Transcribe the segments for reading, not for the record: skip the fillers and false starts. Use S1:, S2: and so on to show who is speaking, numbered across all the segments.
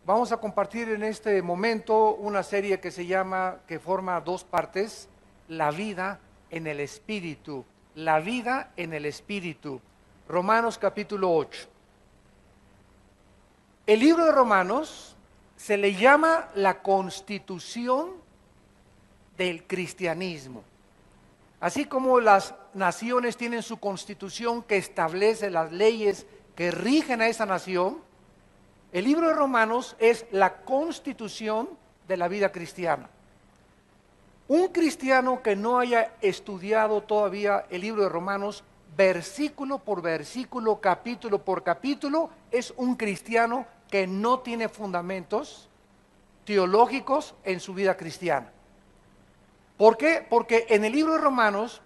S1: Vamos a compartir en este momento una serie que forma dos partes, la vida en el Espíritu. La vida en el Espíritu. Romanos capítulo 8. El libro de Romanos se le llama la constitución del cristianismo. Así como las naciones tienen su constitución que establece las leyes que rigen a esa nación, el libro de Romanos es la constitución de la vida cristiana. Un cristiano que no haya estudiado todavía el libro de Romanos, versículo por versículo, capítulo por capítulo, es un cristiano que no tiene fundamentos teológicos en su vida cristiana. ¿Por qué? Porque en el libro de Romanos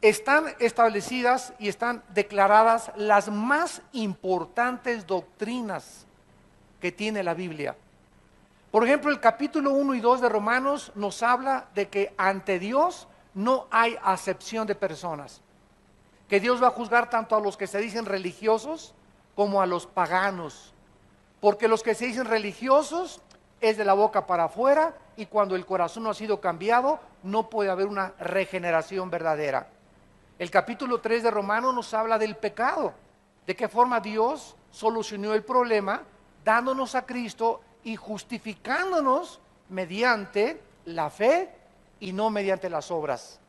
S1: están establecidas y están declaradas las más importantes doctrinas que tiene la Biblia. Por ejemplo, el capítulo 1 y 2 de Romanos nos habla de que ante Dios no hay acepción de personas, que Dios va a juzgar tanto a los que se dicen religiosos como a los paganos, porque los que se dicen religiosos es de la boca para afuera, y cuando el corazón no ha sido cambiado, no puede haber una regeneración verdadera. El capítulo 3 de Romanos nos habla del pecado, de qué forma Dios solucionó el problema, dándonos a Cristo y justificándonos mediante la fe y no mediante las obras.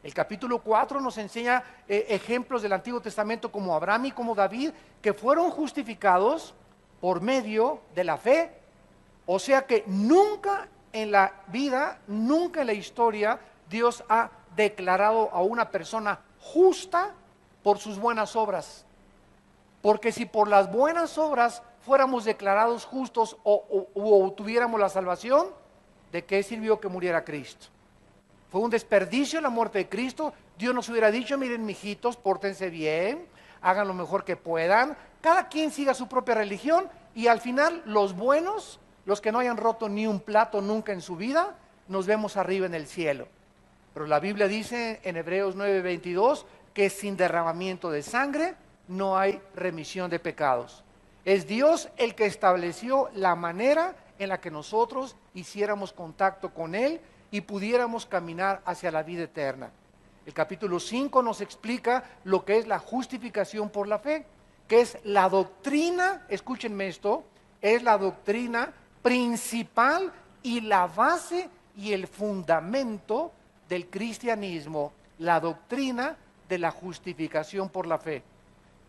S1: El capítulo 4 nos enseña ejemplos del Antiguo Testamento como Abraham y como David, que fueron justificados por medio de la fe. O sea que nunca en la vida, nunca en la historia, Dios ha declarado a una persona justa por sus buenas obras. Porque si por las buenas obras fuéramos declarados justos o tuviéramos la salvación, ¿de qué sirvió que muriera Cristo? Fue un desperdicio la muerte de Cristo. Dios nos hubiera dicho: miren, mijitos, pórtense bien, hagan lo mejor que puedan, cada quien siga su propia religión, y al final los buenos, los que no hayan roto ni un plato nunca en su vida, nos vemos arriba en el cielo. Pero la Biblia dice en Hebreos 9:22 que sin derramamiento de sangre no hay remisión de pecados. Es Dios el que estableció la manera en la que nosotros hiciéramos contacto con Él y pudiéramos caminar hacia la vida eterna. El capítulo 5 nos explica lo que es la justificación por la fe, que es la doctrina, escúchenme esto, es la doctrina principal y la base y el fundamento del cristianismo, la doctrina de la justificación por la fe.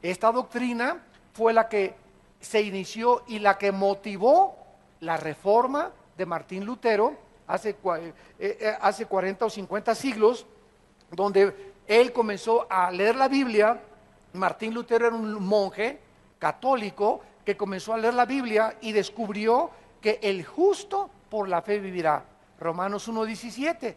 S1: Esta doctrina fue la que se inició y la que motivó la reforma de Martín Lutero hace 40 o 50 siglos, donde él comenzó a leer la Biblia. Martín Lutero era un monje católico que comenzó a leer la Biblia y descubrió que el justo por la fe vivirá. Romanos 1:17.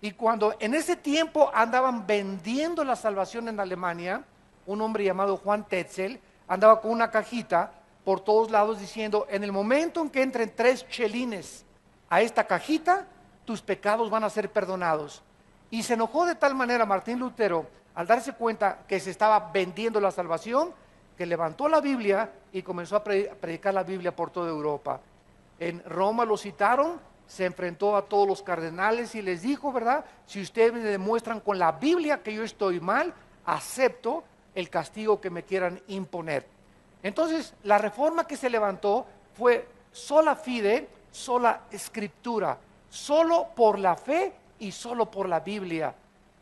S1: Y cuando en ese tiempo andaban vendiendo la salvación en Alemania, un hombre llamado Juan Tetzel andaba con una cajita por todos lados diciendo: en el momento en que entren 3 chelines a esta cajita, tus pecados van a ser perdonados. Y se enojó de tal manera Martín Lutero al darse cuenta que se estaba vendiendo la salvación, que levantó la Biblia y comenzó a predicar la Biblia por toda Europa. En Roma lo citaron, se enfrentó a todos los cardenales y les dijo, ¿verdad? Si ustedes me demuestran con la Biblia que yo estoy mal, acepto el castigo que me quieran imponer. Entonces, la reforma que se levantó fue sola fide, sola escritura, solo por la fe y solo por la Biblia.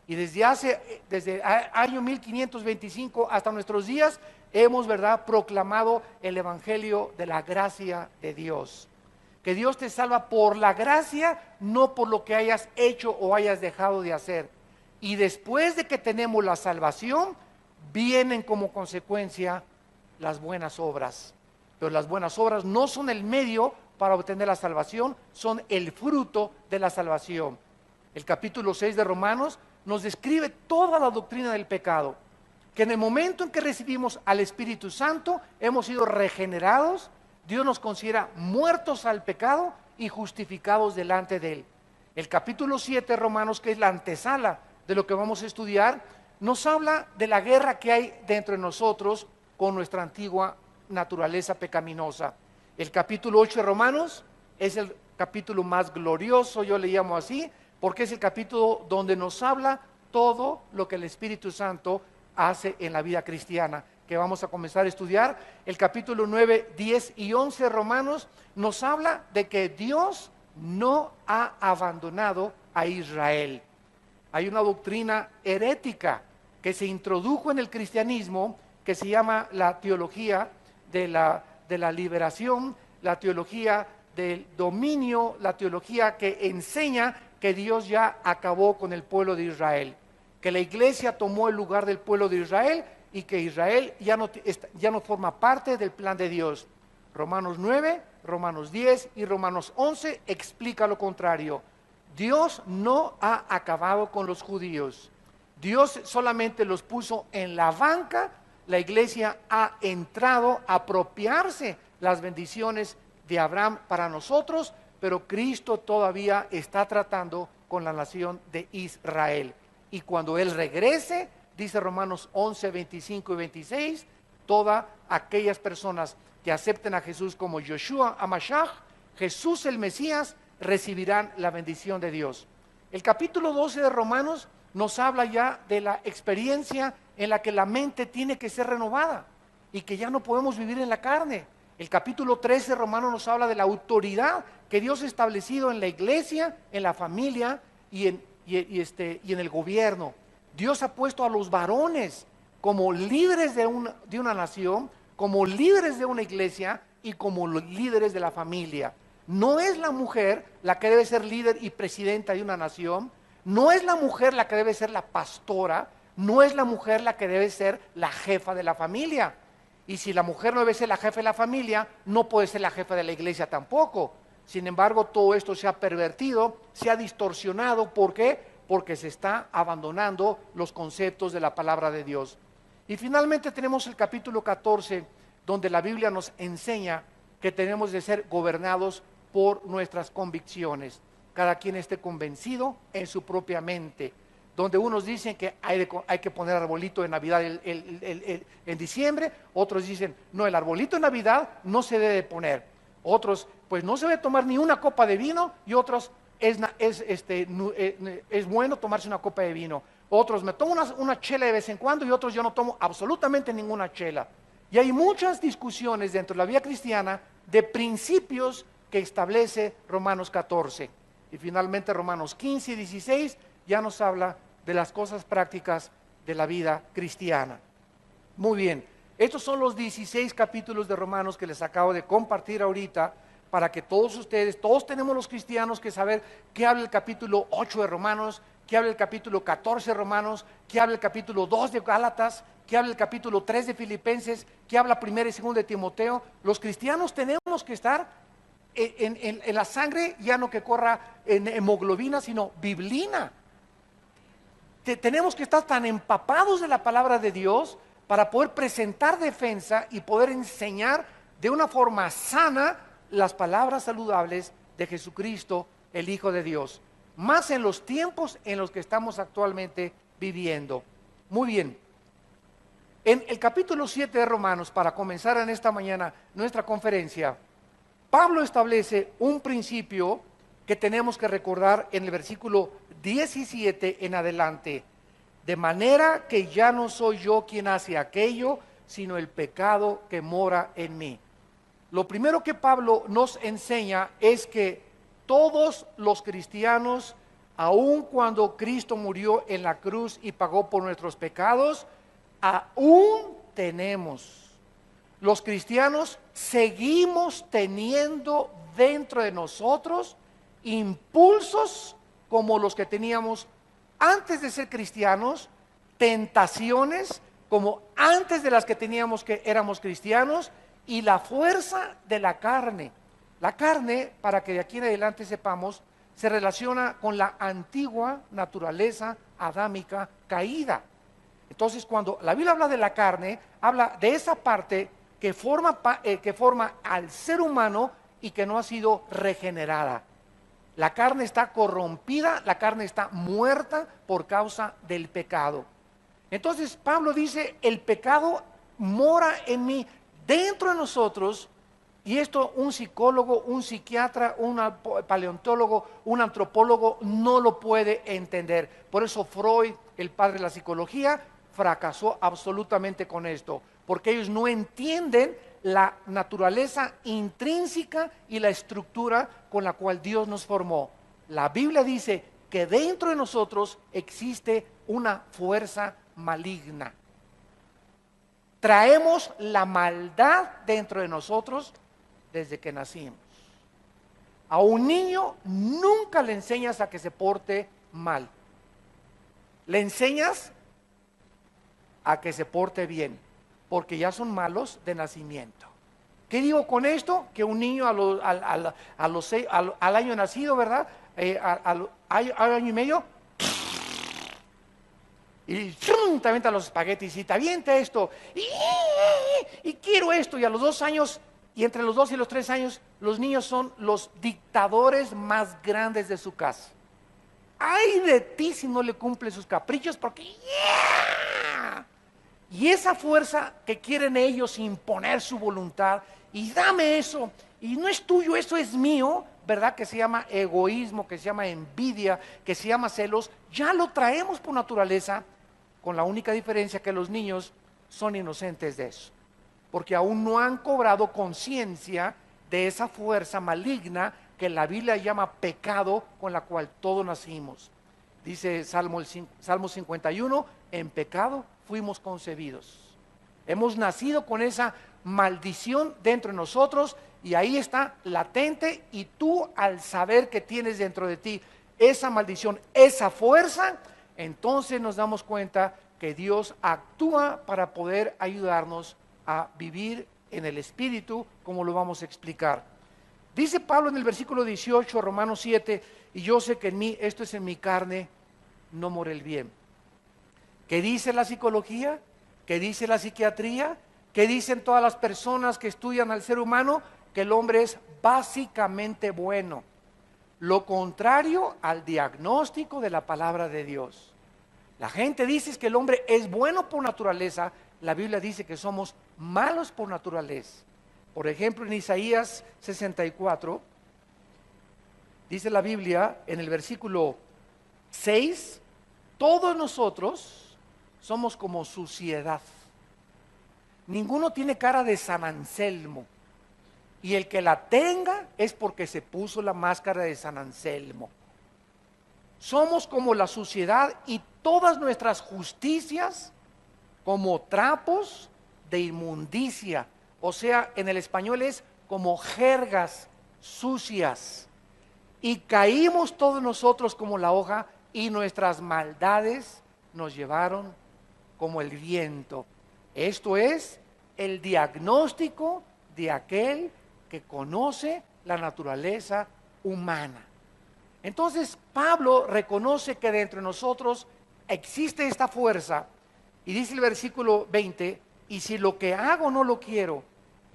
S1: Y desde el año 1525 hasta nuestros días hemos, ¿verdad?, proclamado el evangelio de la gracia de Dios. Que Dios te salva por la gracia, no por lo que hayas hecho o hayas dejado de hacer. Y después de que tenemos la salvación, vienen como consecuencia las buenas obras. Pero las buenas obras no son el medio para obtener la salvación, son el fruto de la salvación. El capítulo 6 de Romanos nos describe toda la doctrina del pecado, que en el momento en que recibimos al Espíritu Santo, hemos sido regenerados. Dios nos considera muertos al pecado y justificados delante de Él. El capítulo 7 de Romanos, que es la antesala de lo que vamos a estudiar, nos habla de la guerra que hay dentro de nosotros con nuestra antigua naturaleza pecaminosa. El capítulo 8 de Romanos es el capítulo más glorioso, yo le llamo así, porque es el capítulo donde nos habla todo lo que el Espíritu Santo hace en la vida cristiana, que vamos a comenzar a estudiar. El capítulo 9, 10 y 11 de Romanos nos habla de que Dios no ha abandonado a Israel. Hay una doctrina herética que se introdujo en el cristianismo que se llama la teología de la liberación, la teología del dominio, la teología que enseña que Dios ya acabó con el pueblo de Israel, que la iglesia tomó el lugar del pueblo de Israel y que Israel ya no forma parte del plan de Dios. Romanos 9, Romanos 10 y Romanos 11 explica lo contrario. Dios no ha acabado con los judíos. Dios solamente los puso en la banca. La iglesia ha entrado a apropiarse las bendiciones de Abraham para nosotros, pero Cristo todavía está tratando con la nación de Israel. Y cuando Él regrese, dice Romanos 11, 25 y 26, todas aquellas personas que acepten a Jesús como Yeshua HaMashiach, Jesús el Mesías, recibirán la bendición de Dios. El capítulo 12 de Romanos nos habla ya de la experiencia en la que la mente tiene que ser renovada y que ya no podemos vivir en la carne. El capítulo 13 de Romanos nos habla de la autoridad que Dios ha establecido en la iglesia, en la familia y en el gobierno. Dios ha puesto a los varones como líderes de una nación, como líderes de una iglesia y como líderes de la familia. No es la mujer la que debe ser líder y presidenta de una nación, no es la mujer la que debe ser la pastora, no es la mujer la que debe ser la jefa de la familia. Y si la mujer no debe ser la jefa de la familia, no puede ser la jefa de la iglesia tampoco. Sin embargo, todo esto se ha pervertido, se ha distorsionado. ¿Por qué? Porque se está abandonando los conceptos de la palabra de Dios. Y finalmente tenemos el capítulo 14, donde la Biblia nos enseña que tenemos de ser gobernados por nuestras convicciones. Cada quien esté convencido en su propia mente. Donde unos dicen que hay que poner arbolito de Navidad en diciembre, otros dicen, no, el arbolito de Navidad no se debe poner. Otros, pues no se debe tomar ni una copa de vino, y otros, es bueno tomarse una copa de vino. Otros, me tomo una chela de vez en cuando, y otros, yo no tomo absolutamente ninguna chela. Y hay muchas discusiones dentro de la vida cristiana de principios que establece Romanos 14. Y finalmente Romanos 15 y 16 ya nos habla de las cosas prácticas de la vida cristiana. Muy bien, estos son los 16 capítulos de Romanos que les acabo de compartir ahorita, para que todos ustedes, todos tenemos los cristianos que saber qué habla el capítulo 8 de Romanos, qué habla el capítulo 14 de Romanos, qué habla el capítulo 2 de Gálatas, qué habla el capítulo 3 de Filipenses, qué habla 1 y 2 de Timoteo. Los cristianos tenemos que estar en la sangre, ya no que corra en hemoglobina, sino biblina. Tenemos que estar tan empapados de la palabra de Dios para poder presentar defensa y poder enseñar de una forma sana las palabras saludables de Jesucristo, el Hijo de Dios. Más en los tiempos en los que estamos actualmente viviendo. Muy bien. En el capítulo 7 de Romanos, para comenzar en esta mañana nuestra conferencia, Pablo establece un principio que tenemos que recordar en el versículo 17 en adelante. De manera que ya no soy yo quien hace aquello, sino el pecado que mora en mí. Lo primero que Pablo nos enseña es que todos los cristianos, aun cuando Cristo murió en la cruz y pagó por nuestros pecados, aún tenemos. Los cristianos seguimos teniendo dentro de nosotros impulsos como los que teníamos antes de ser cristianos, tentaciones como antes de las que teníamos que éramos cristianos, y la fuerza de la carne. La carne, para que de aquí en adelante sepamos, se relaciona con la antigua naturaleza adámica caída. Entonces, cuando la Biblia habla de la carne, habla de esa parte que forma al ser humano y que no ha sido regenerada. La carne está corrompida, la carne está muerta por causa del pecado. Entonces Pablo dice, el pecado mora en mí, dentro de nosotros, Y esto un psicólogo, un psiquiatra, un paleontólogo, un antropólogo no lo puede entender. Por eso Freud, el padre de la psicología, fracasó absolutamente con esto, porque ellos no entienden la naturaleza intrínseca y la estructura con la cual Dios nos formó. La Biblia dice que dentro de nosotros existe una fuerza maligna. Traemos la maldad dentro de nosotros desde que nacimos. A un niño nunca le enseñas a que se porte mal. Le enseñas a que se porte bien, porque ya son malos de nacimiento. ¿Qué digo con esto? Que un niño al año nacido, ¿verdad? Al año y medio, y ¡chum!, te avienta los espaguetis y te avienta esto, y quiero esto, y a los 2 años, y entre los 2 y los 3 años, los niños son los dictadores más grandes de su casa. Ay de ti si no le cumple sus caprichos, porque y esa fuerza que quieren ellos imponer su voluntad, y dame eso, y no es tuyo, eso es mío, ¿verdad? Que se llama egoísmo, que se llama envidia, que se llama celos, ya lo traemos por naturaleza, con la única diferencia que los niños son inocentes de eso, porque aún no han cobrado conciencia de esa fuerza maligna que la Biblia llama pecado, con la cual todos nacimos. Dice Salmo 51, en pecado fuimos concebidos. Hemos nacido con esa maldición dentro de nosotros, y ahí está latente, y tú, al saber que tienes dentro de ti esa maldición, esa fuerza, entonces nos damos cuenta que Dios actúa para poder ayudarnos a vivir en el Espíritu, como lo vamos a explicar. Dice Pablo en el versículo 18, Romanos 7, y yo sé que en mí, esto es en mi carne, no mora el bien. ¿Qué dice la psicología? ¿Qué dice la psiquiatría? ¿Qué dicen todas las personas que estudian al ser humano? Que el hombre es básicamente bueno. Lo contrario al diagnóstico de la palabra de Dios. La gente dice que el hombre es bueno por naturaleza. La Biblia dice que somos malos por naturaleza. Por ejemplo, en Isaías 64, dice la Biblia en el versículo 6, todos nosotros somos como suciedad. Ninguno tiene cara de San Anselmo, y el que la tenga es porque se puso la máscara de San Anselmo. Somos como la suciedad, y todas nuestras justicias como trapos de inmundicia. O sea, en el español es como jergas sucias. Y caímos todos nosotros como la hoja, y nuestras maldades nos llevaron como el viento. Esto es el diagnóstico de aquel que conoce la naturaleza humana. Entonces Pablo reconoce que dentro de nosotros existe esta fuerza, y dice el versículo 20, y si lo que hago no lo quiero,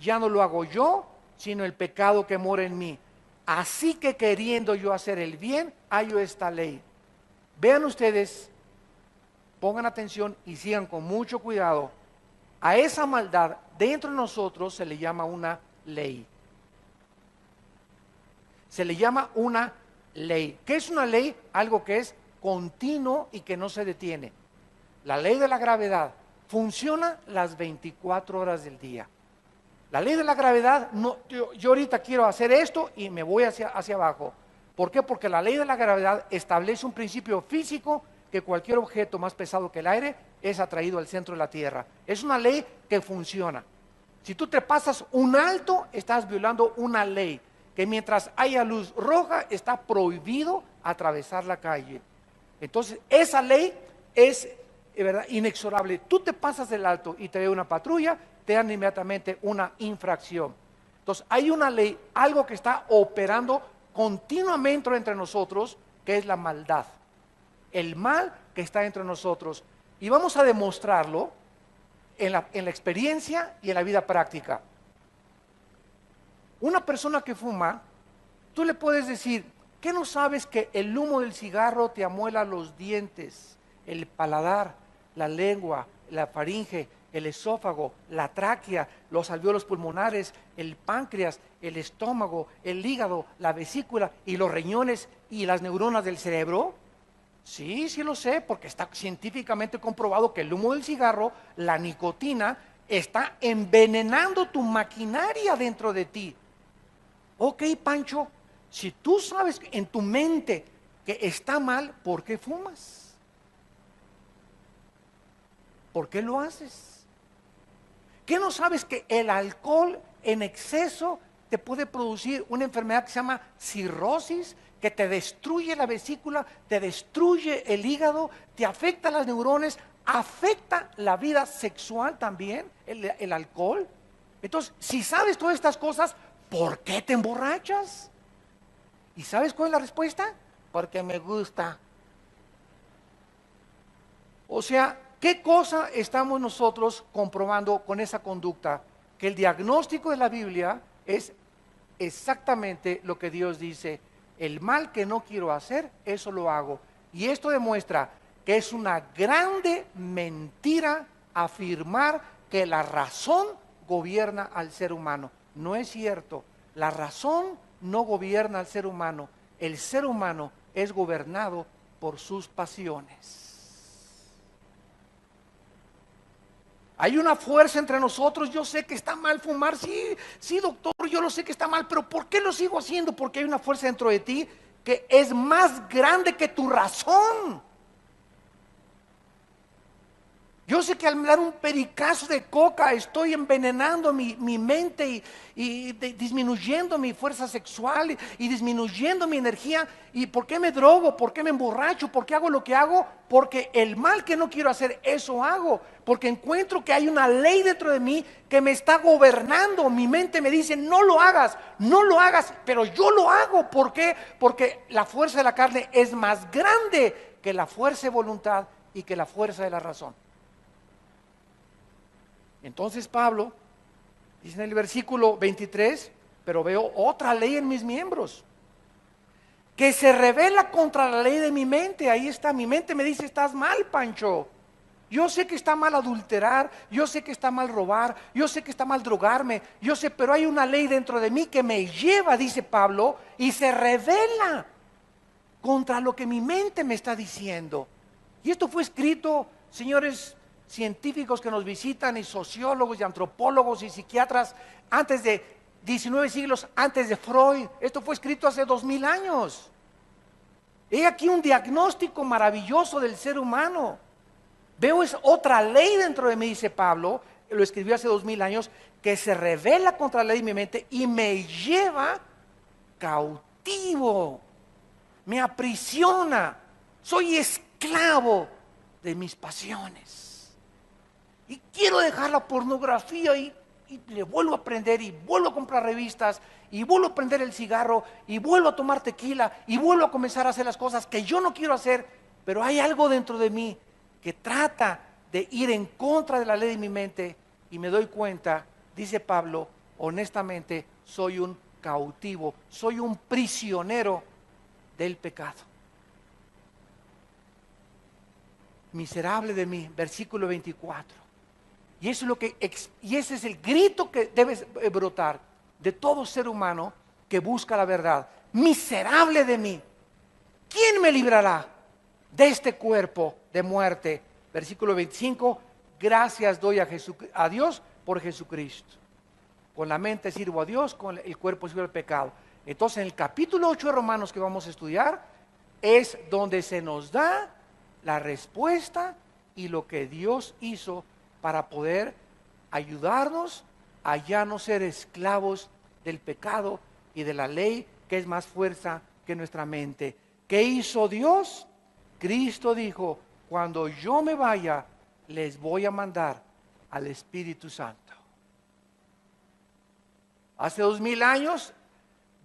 S1: ya no lo hago yo, sino el pecado que mora en mí. Así que queriendo yo hacer el bien, hallo esta ley. Vean ustedes, pongan atención y sigan con mucho cuidado. A esa maldad dentro de nosotros se le llama una ley. Se le llama una ley. ¿Qué es una ley? Algo que es continuo y que no se detiene. La ley de la gravedad funciona las 24 horas del día. La ley de la gravedad, no, yo ahorita quiero hacer esto y me voy hacia abajo. ¿Por qué? Porque la ley de la gravedad establece un principio físico, que cualquier objeto más pesado que el aire es atraído al centro de la Tierra. Es una ley que funciona. Si tú te pasas un alto, estás violando una ley, que mientras haya luz roja está prohibido atravesar la calle. Entonces esa ley es, ¿verdad?, inexorable. Tú te pasas del alto y te ve una patrulla, te dan inmediatamente una infracción. Entonces hay una ley, algo que está operando continuamente entre nosotros, que es la maldad, el mal que está entre nosotros, y vamos a demostrarlo en la experiencia y en la vida práctica. Una persona que fuma, tú le puedes decir, ¿qué no sabes que el humo del cigarro te amuela los dientes, el paladar, la lengua, la faringe el esófago, la tráquea, los alvéolos pulmonares, el páncreas, el estómago, el hígado, la vesícula y los riñones y las neuronas del cerebro? Sí, sí lo sé, porque está científicamente comprobado que el humo del cigarro, la nicotina, está envenenando tu maquinaria dentro de ti. Ok, Pancho, si tú sabes en tu mente que está mal, ¿por qué fumas? ¿Por qué lo haces? ¿Qué no sabes que el alcohol en exceso te puede producir una enfermedad que se llama cirrosis, que te destruye la vesícula, te destruye el hígado, te afecta las neuronas, afecta la vida sexual también, el alcohol? Entonces, si sabes todas estas cosas, ¿por qué te emborrachas? ¿Y sabes cuál es la respuesta? Porque me gusta. O sea, ¿qué cosa estamos nosotros comprobando con esa conducta? Que el diagnóstico de la Biblia es exactamente lo que Dios dice. El mal que no quiero hacer, eso lo hago. Y esto demuestra que es una grande mentira afirmar que la razón gobierna al ser humano. No es cierto. La razón no gobierna al ser humano. El ser humano es gobernado por sus pasiones. Hay una fuerza entre nosotros. Yo sé que está mal fumar, sí, sí, doctor, yo lo sé que está mal, pero ¿por qué lo sigo haciendo? Porque hay una fuerza dentro de ti que es más grande que tu razón. Yo sé que al dar un pericazo de coca estoy envenenando mi mente y disminuyendo mi fuerza sexual y disminuyendo mi energía. ¿Y por qué me drogo? ¿Por qué me emborracho? ¿Por qué hago lo que hago? Porque el mal que no quiero hacer, eso hago. Porque encuentro que hay una ley dentro de mí que me está gobernando. Mi mente me dice, no lo hagas, no lo hagas, pero yo lo hago. ¿Por qué? Porque la fuerza de la carne es más grande que la fuerza de voluntad y que la fuerza de la razón. Entonces Pablo dice en el versículo 23, pero veo otra ley en mis miembros, que se revela contra la ley de mi mente. Ahí está, mi mente me dice, estás mal, Pancho. Yo sé que está mal adulterar, yo sé que está mal robar, yo sé que está mal drogarme, yo sé, pero hay una ley dentro de mí que me lleva, dice Pablo, y se revela contra lo que mi mente me está diciendo. Y esto fue escrito, señores científicos que nos visitan, y sociólogos y antropólogos y psiquiatras, antes de 19 siglos antes de Freud. Esto fue escrito hace 2000 años. He aquí un diagnóstico maravilloso del ser humano. Veo es otra ley dentro de mí, dice Pablo, lo escribió hace 2000 años, que se revela contra la ley de mi mente y me lleva cautivo, me aprisiona, soy esclavo de mis pasiones. Y quiero dejar la pornografía y le vuelvo a aprender y vuelvo a comprar revistas y vuelvo a prender el cigarro y vuelvo a tomar tequila y vuelvo a comenzar a hacer las cosas que yo no quiero hacer, pero hay algo dentro de mí que trata de ir en contra de la ley de mi mente y me doy cuenta, dice Pablo, honestamente soy un cautivo, soy un prisionero del pecado. Miserable de mí, versículo 24. Y eso es lo que, y ese es el grito que debe brotar de todo ser humano que busca la verdad. Miserable de mí, ¿quién me librará de este cuerpo de muerte? Versículo 25, gracias doy a Dios por Jesucristo. Con la mente sirvo a Dios, con el cuerpo sirvo al pecado. Entonces en el capítulo 8 de Romanos que vamos a estudiar, es donde se nos da la respuesta y lo que Dios hizo para poder ayudarnos a ya no ser esclavos del pecado y de la ley que es más fuerza que nuestra mente. ¿Qué hizo Dios? Cristo dijo, cuando yo me vaya, les voy a mandar al Espíritu Santo. Hace 2000 años,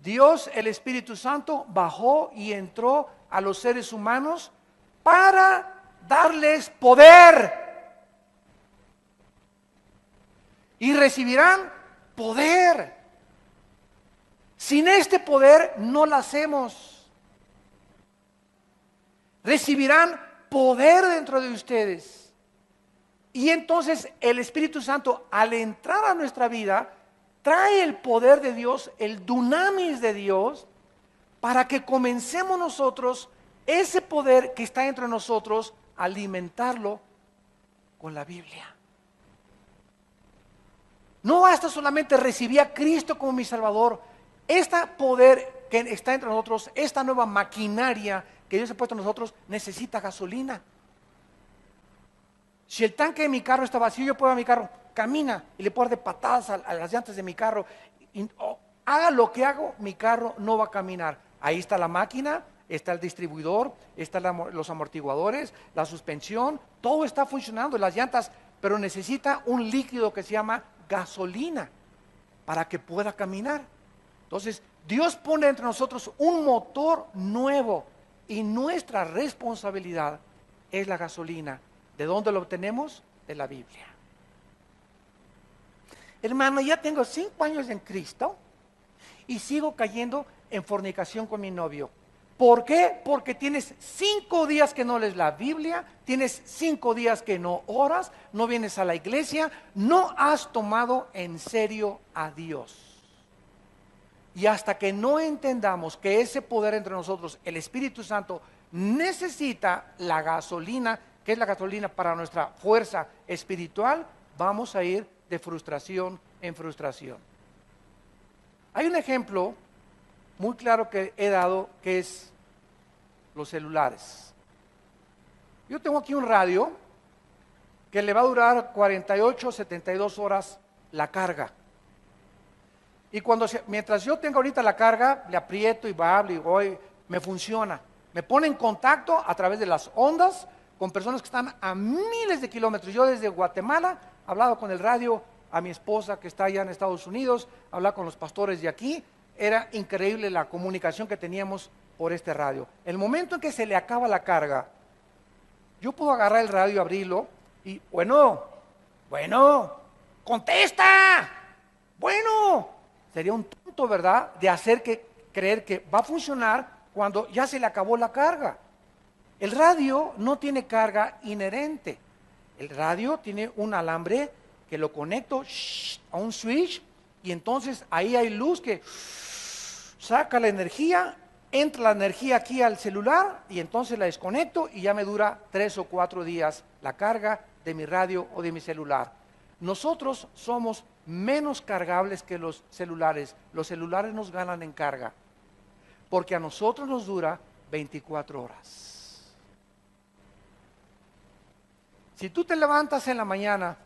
S1: Dios, el Espíritu Santo, bajó y entró a los seres humanos para darles poder. Y recibirán poder. Sin este poder no lo hacemos. Recibirán poder dentro de ustedes. Y entonces el Espíritu Santo, al entrar a nuestra vida, trae el poder de Dios, el dunamis de Dios, para que comencemos nosotros, ese poder que está entre nosotros, a alimentarlo con la Biblia. No basta solamente recibir a Cristo como mi Salvador. Este poder que está entre nosotros, esta nueva maquinaria que Dios ha puesto en nosotros, necesita gasolina. Si el tanque de mi carro está vacío, yo puedo a mi carro, camina y le puedo dar de patadas a las llantas de mi carro. Haga lo que hago, mi carro no va a caminar. Ahí está la máquina, está el distribuidor, están los amortiguadores, la suspensión, todo está funcionando, las llantas, pero necesita un líquido que se llama gasolina para que pueda caminar. Entonces, Dios pone entre nosotros un motor nuevo y nuestra responsabilidad es la gasolina. ¿De dónde lo obtenemos? De la Biblia. Hermano, ya tengo 5 años en Cristo y sigo cayendo en fornicación con mi novio. ¿Por qué? Porque tienes 5 días que no lees la Biblia, tienes 5 días que no oras, no vienes a la iglesia, no has tomado en serio a Dios. Y hasta que no entendamos que ese poder entre nosotros, el Espíritu Santo, necesita la gasolina, que es la gasolina para nuestra fuerza espiritual, vamos a ir de frustración en frustración. Hay un ejemplo muy claro que he dado, que es los celulares. Yo tengo aquí un radio que le va a durar 48, 72 horas la carga. Y mientras yo tengo ahorita la carga, le aprieto y hablo y voy, me funciona. Me pone en contacto a través de las ondas con personas que están a miles de kilómetros. Yo desde Guatemala hablaba con el radio a mi esposa que está allá en Estados Unidos, hablaba con los pastores de aquí. Era increíble la comunicación que teníamos por este radio. El momento en que se le acaba la carga, yo puedo agarrar el radio, abrirlo y, bueno, contesta, bueno. Sería un tonto, ¿verdad?, de creer que va a funcionar cuando ya se le acabó la carga. El radio no tiene carga inherente. El radio tiene un alambre que lo conecto a un switch y entonces ahí hay luz que saca la energía, entra la energía aquí al celular y entonces la desconecto y ya me dura 3 o 4 días la carga de mi radio o de mi celular. Nosotros somos menos cargables que los celulares. Los celulares nos ganan en carga, porque a nosotros nos dura 24 horas. Si tú te levantas en la mañana,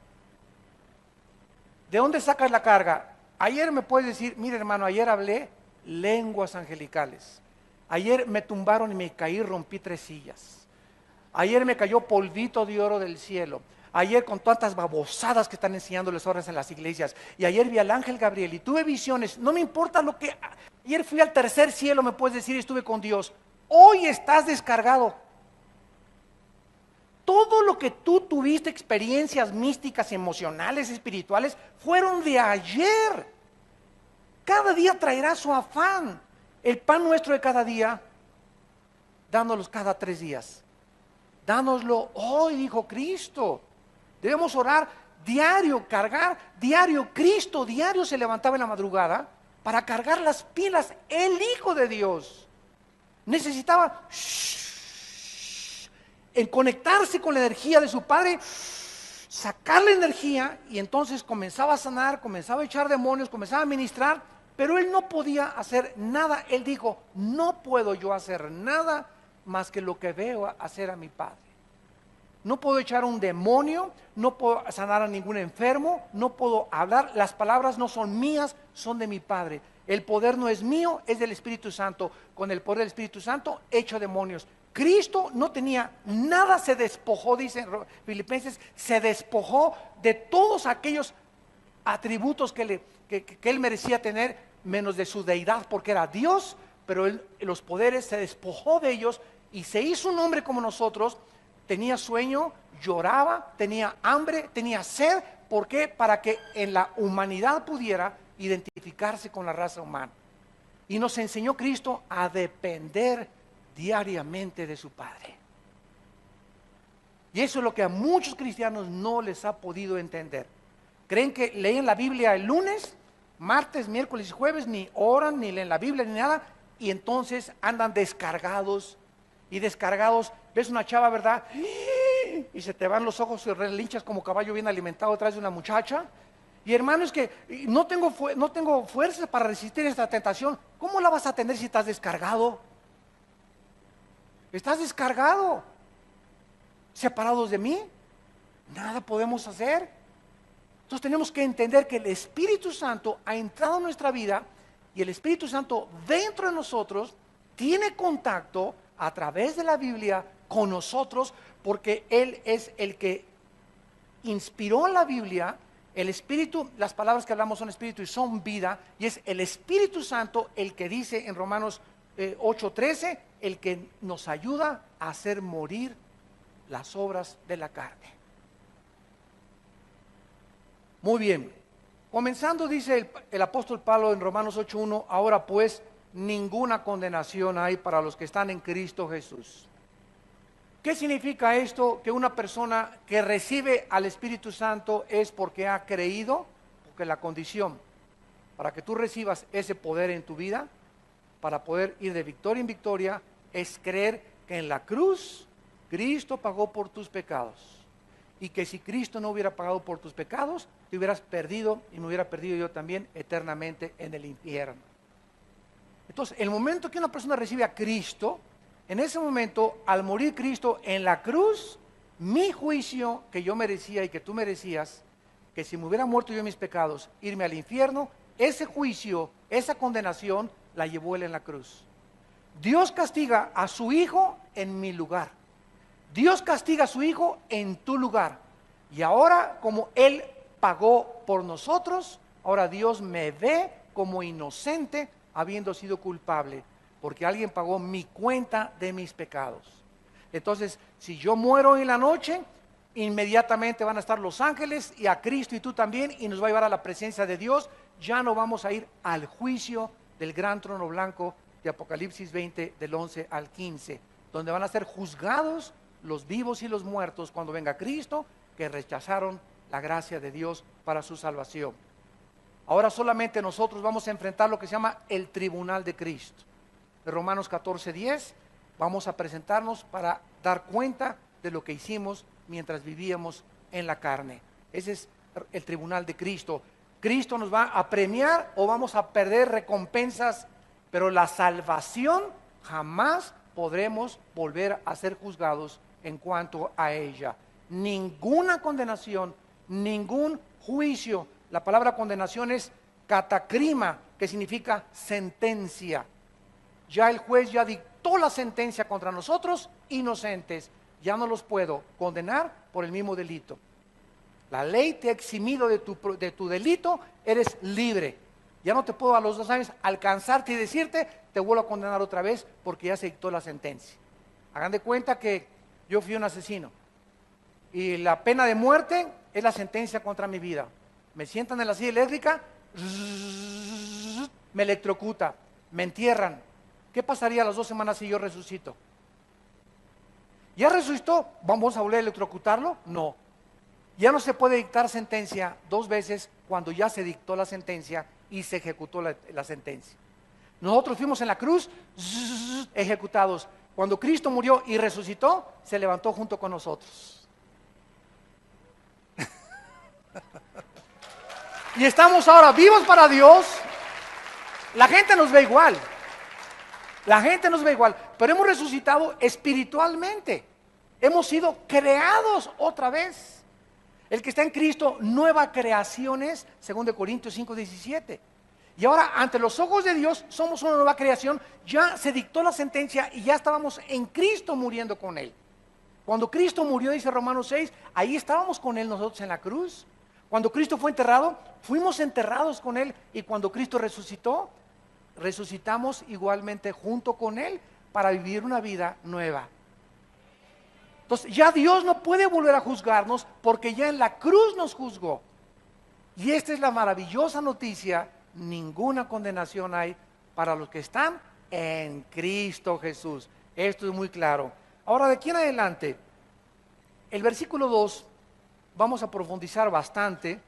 S1: ¿de dónde sacas la carga? Ayer me puedes decir, mire hermano, ayer hablé lenguas angelicales. Ayer me tumbaron y me caí, rompí 3 sillas. Ayer me cayó polvito de oro del cielo. Ayer con tantas babosadas que están enseñándoles horas en las iglesias. Y ayer vi al ángel Gabriel y tuve visiones. No me importa lo que... Ayer fui al 3er cielo, me puedes decir, y estuve con Dios. Hoy estás descargado. Todo lo que tú tuviste, experiencias místicas, emocionales, espirituales, fueron de ayer. Cada día traerá su afán. El pan nuestro de cada día, dánoslos cada 3 días. Dánoslo hoy, dijo Cristo. Debemos orar diario, cargar diario. Cristo diario se levantaba en la madrugada para cargar las pilas. El Hijo de Dios necesitaba en conectarse con la energía de su Padre, sacar la energía, y entonces comenzaba a sanar, comenzaba a echar demonios, comenzaba a ministrar, pero él no podía hacer nada. Él dijo, no puedo yo hacer nada más que lo que veo hacer a mi Padre. No puedo echar un demonio, no puedo sanar a ningún enfermo, no puedo hablar, las palabras no son mías, son de mi Padre. El poder no es mío, es del Espíritu Santo. Con el poder del Espíritu Santo echo demonios. Cristo no tenía nada, se despojó, dice Filipenses, se despojó de todos aquellos atributos que él merecía tener, menos de su deidad, porque era Dios, pero los poderes se despojó de ellos y se hizo un hombre como nosotros. Tenía sueño, lloraba, tenía hambre, tenía sed. ¿Por qué? Para que en la humanidad pudiera identificarse con la raza humana. Y nos enseñó Cristo a depender diariamente de su Padre. Y eso es lo que a muchos cristianos no les ha podido entender. Creen que leen la Biblia el lunes, martes, miércoles y jueves, ni oran, ni leen la Biblia, ni nada, y entonces andan descargados y descargados. Ves una chava, ¿verdad? Y se te van los ojos y relinchas como caballo bien alimentado detrás de una muchacha. Y hermano, es que no tengo fuerzas para resistir esta tentación. ¿Cómo la vas a tener si estás descargado? Estás descargado. Separados de mí, nada podemos hacer. Entonces tenemos que entender que el Espíritu Santo ha entrado en nuestra vida y el Espíritu Santo dentro de nosotros tiene contacto a través de la Biblia con nosotros, porque Él es el que inspiró la Biblia. El Espíritu, las palabras que hablamos son Espíritu y son vida, y es el Espíritu Santo el que dice en Romanos 8:13, el que nos ayuda a hacer morir las obras de la carne. Muy bien, comenzando dice el apóstol Pablo en Romanos 8:1, ahora pues ninguna condenación hay para los que están en Cristo Jesús. ¿Qué significa esto? Que una persona que recibe al Espíritu Santo es porque ha creído, porque la condición para que tú recibas ese poder en tu vida, para poder ir de victoria en victoria, es creer que en la cruz Cristo pagó por tus pecados, y que si Cristo no hubiera pagado por tus pecados, te hubieras perdido y me hubiera perdido yo también eternamente en el infierno. Entonces, el momento que una persona recibe a Cristo, en ese momento, al morir Cristo en la cruz, mi juicio que yo merecía y que tú merecías, que si me hubiera muerto yo en mis pecados, irme al infierno, ese juicio, esa condenación, la llevó Él en la cruz. Dios castiga a su Hijo en mi lugar. Dios castiga a su Hijo en tu lugar. Y ahora, como Él pagó por nosotros, ahora Dios me ve como inocente, habiendo sido culpable, porque alguien pagó mi cuenta de mis pecados. Entonces, si yo muero en la noche, inmediatamente van a estar los ángeles y a Cristo y tú también, y nos va a llevar a la presencia de Dios. Ya no vamos a ir al juicio del gran trono blanco de Apocalipsis 20, del 11 al 15, donde van a ser juzgados los vivos y los muertos cuando venga Cristo, que rechazaron la gracia de Dios para su salvación. Ahora solamente nosotros vamos a enfrentar lo que se llama el tribunal de Cristo. De Romanos 14:10 vamos a presentarnos para dar cuenta de lo que hicimos mientras vivíamos en la carne. Ese es el tribunal de Cristo. Cristo nos va a premiar o vamos a perder recompensas, pero la salvación jamás podremos volver a ser juzgados en cuanto a ella. Ninguna condenación, ningún juicio. La palabra condenación es catacrima, que significa sentencia. Ya el juez ya dictó la sentencia contra nosotros, inocentes. Ya no los puedo condenar por el mismo delito. La ley te ha eximido de tu delito, eres libre. Ya no te puedo a los 2 años alcanzarte y decirte, te vuelvo a condenar otra vez porque ya se dictó la sentencia. Hagan de cuenta que yo fui un asesino y la pena de muerte es la sentencia contra mi vida. Me sientan en la silla eléctrica, me electrocuta, me entierran. ¿Qué pasaría a las 2 semanas si yo resucito? ¿Ya resucitó? ¿Vamos a volver a electrocutarlo? No. Ya no se puede dictar sentencia 2 veces cuando ya se dictó la sentencia y se ejecutó la sentencia. Nosotros fuimos en la cruz, ejecutados. Cuando Cristo murió y resucitó, se levantó junto con nosotros. Y estamos ahora vivos para Dios. La gente nos ve igual. La gente nos ve igual, pero hemos resucitado espiritualmente. Hemos sido creados otra vez. El que está en Cristo, nueva creación es, 2 Corintios 5:17. Y ahora, ante los ojos de Dios, somos una nueva creación. Ya se dictó la sentencia y ya estábamos en Cristo muriendo con Él. Cuando Cristo murió, dice Romanos 6, ahí estábamos con Él nosotros en la cruz. Cuando Cristo fue enterrado, fuimos enterrados con Él. Y cuando Cristo resucitó, resucitamos igualmente junto con Él para vivir una vida nueva. Entonces ya Dios no puede volver a juzgarnos porque ya en la cruz nos juzgó. Y esta es la maravillosa noticia: ninguna condenación hay para los que están en Cristo Jesús. Esto es muy claro. Ahora, de aquí en adelante, el versículo 2 vamos a profundizar bastante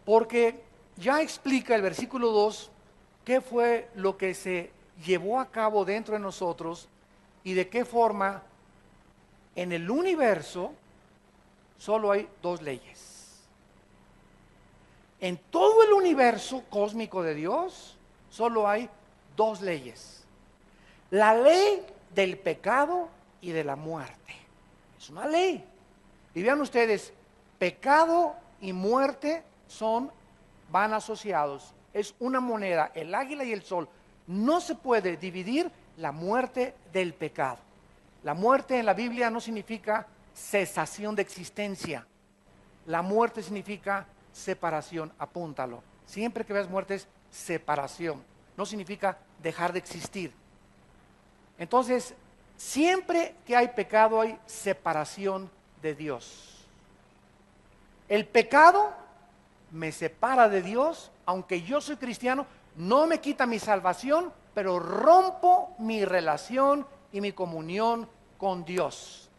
S1: porque ya explica el versículo 2 qué fue lo que se llevó a cabo dentro de nosotros y de qué forma en el universo solo hay dos leyes. En todo el universo cósmico de Dios solo hay dos leyes. La ley del pecado y de la muerte. Es una ley. Y vean ustedes, pecado y muerte van asociados. Es una moneda, el águila y el sol. No se puede dividir la muerte del pecado. La muerte en la Biblia no significa cesación de existencia. La muerte significa separación, apúntalo. Siempre que veas muerte es separación. No significa dejar de existir. Entonces, siempre que hay pecado hay separación de Dios. El pecado me separa de Dios, aunque yo soy cristiano, no me quita mi salvación, pero rompo mi relación y mi comunión con Dios.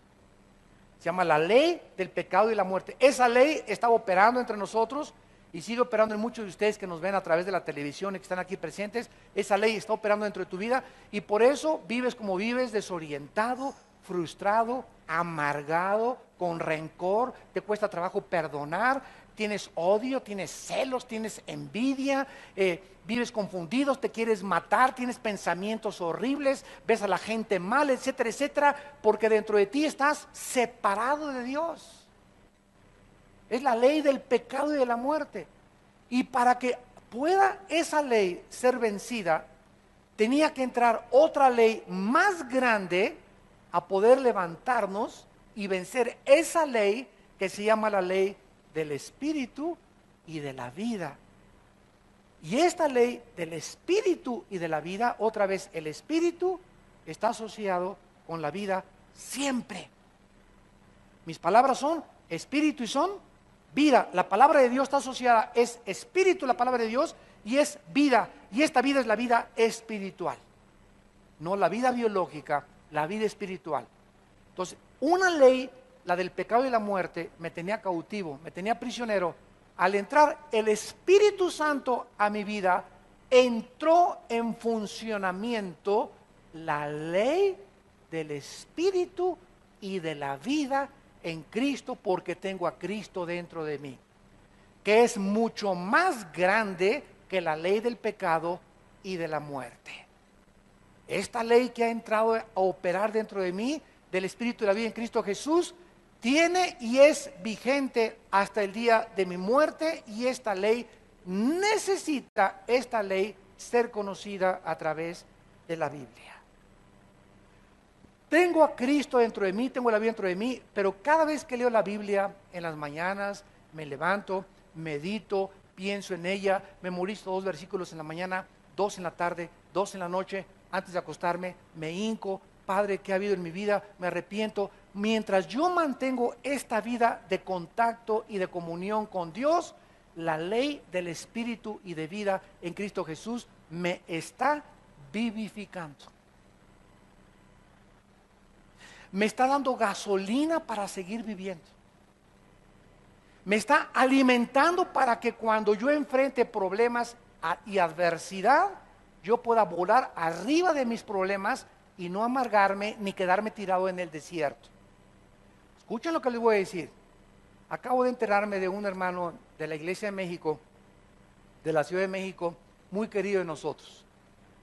S1: Se llama la ley del pecado y la muerte. Esa ley está operando entre nosotros y sigue operando en muchos de ustedes que nos ven a través de la televisión y que están aquí presentes. Esa ley está operando dentro de tu vida y por eso vives como vives, desorientado, frustrado, amargado, con rencor, te cuesta trabajo perdonar, tienes odio, tienes celos, tienes envidia, vives confundido, te quieres matar, tienes pensamientos horribles, ves a la gente mal, etcétera, etcétera, porque dentro de ti estás separado de Dios. Es la ley del pecado y de la muerte. Y para que pueda esa ley ser vencida, tenía que entrar otra ley más grande a poder levantarnos y vencer esa ley que se llama la ley del espíritu y de la vida. Y esta ley del espíritu y de la vida, otra vez el espíritu está asociado con la vida siempre. Mis palabras son espíritu y son vida. La palabra de Dios está asociada, es espíritu la palabra de Dios y es vida. Y esta vida es la vida espiritual. No la vida biológica, la vida espiritual. Entonces, una ley, la del pecado y la muerte, me tenía cautivo, me tenía prisionero. Al entrar el Espíritu Santo a mi vida, entró en funcionamiento la ley del Espíritu y de la vida en Cristo, porque tengo a Cristo dentro de mí, que es mucho más grande que la ley del pecado y de la muerte. Esta ley que ha entrado a operar dentro de mí, del Espíritu y la vida en Cristo Jesús, tiene y es vigente hasta el día de mi muerte, y esta ley necesita, ser conocida a través de la Biblia. Tengo a Cristo dentro de mí, tengo la Biblia dentro de mí, pero cada vez que leo la Biblia en las mañanas, me levanto, medito, pienso en ella, memorizo 2 versículos en la mañana, 2 en la tarde, 2 en la noche, antes de acostarme, me hinco. Padre, ¿qué ha habido en mi vida? Me arrepiento. Mientras yo mantengo esta vida de contacto y de comunión con Dios, la ley del Espíritu y de vida en Cristo Jesús me está vivificando. Me está dando gasolina para seguir viviendo. Me está alimentando para que cuando yo enfrente problemas y adversidad, yo pueda volar arriba de mis problemas y no amargarme ni quedarme tirado en el desierto. Escuchen lo que les voy a decir. Acabo de enterarme de un hermano de la Iglesia de México, de la Ciudad de México, muy querido de nosotros.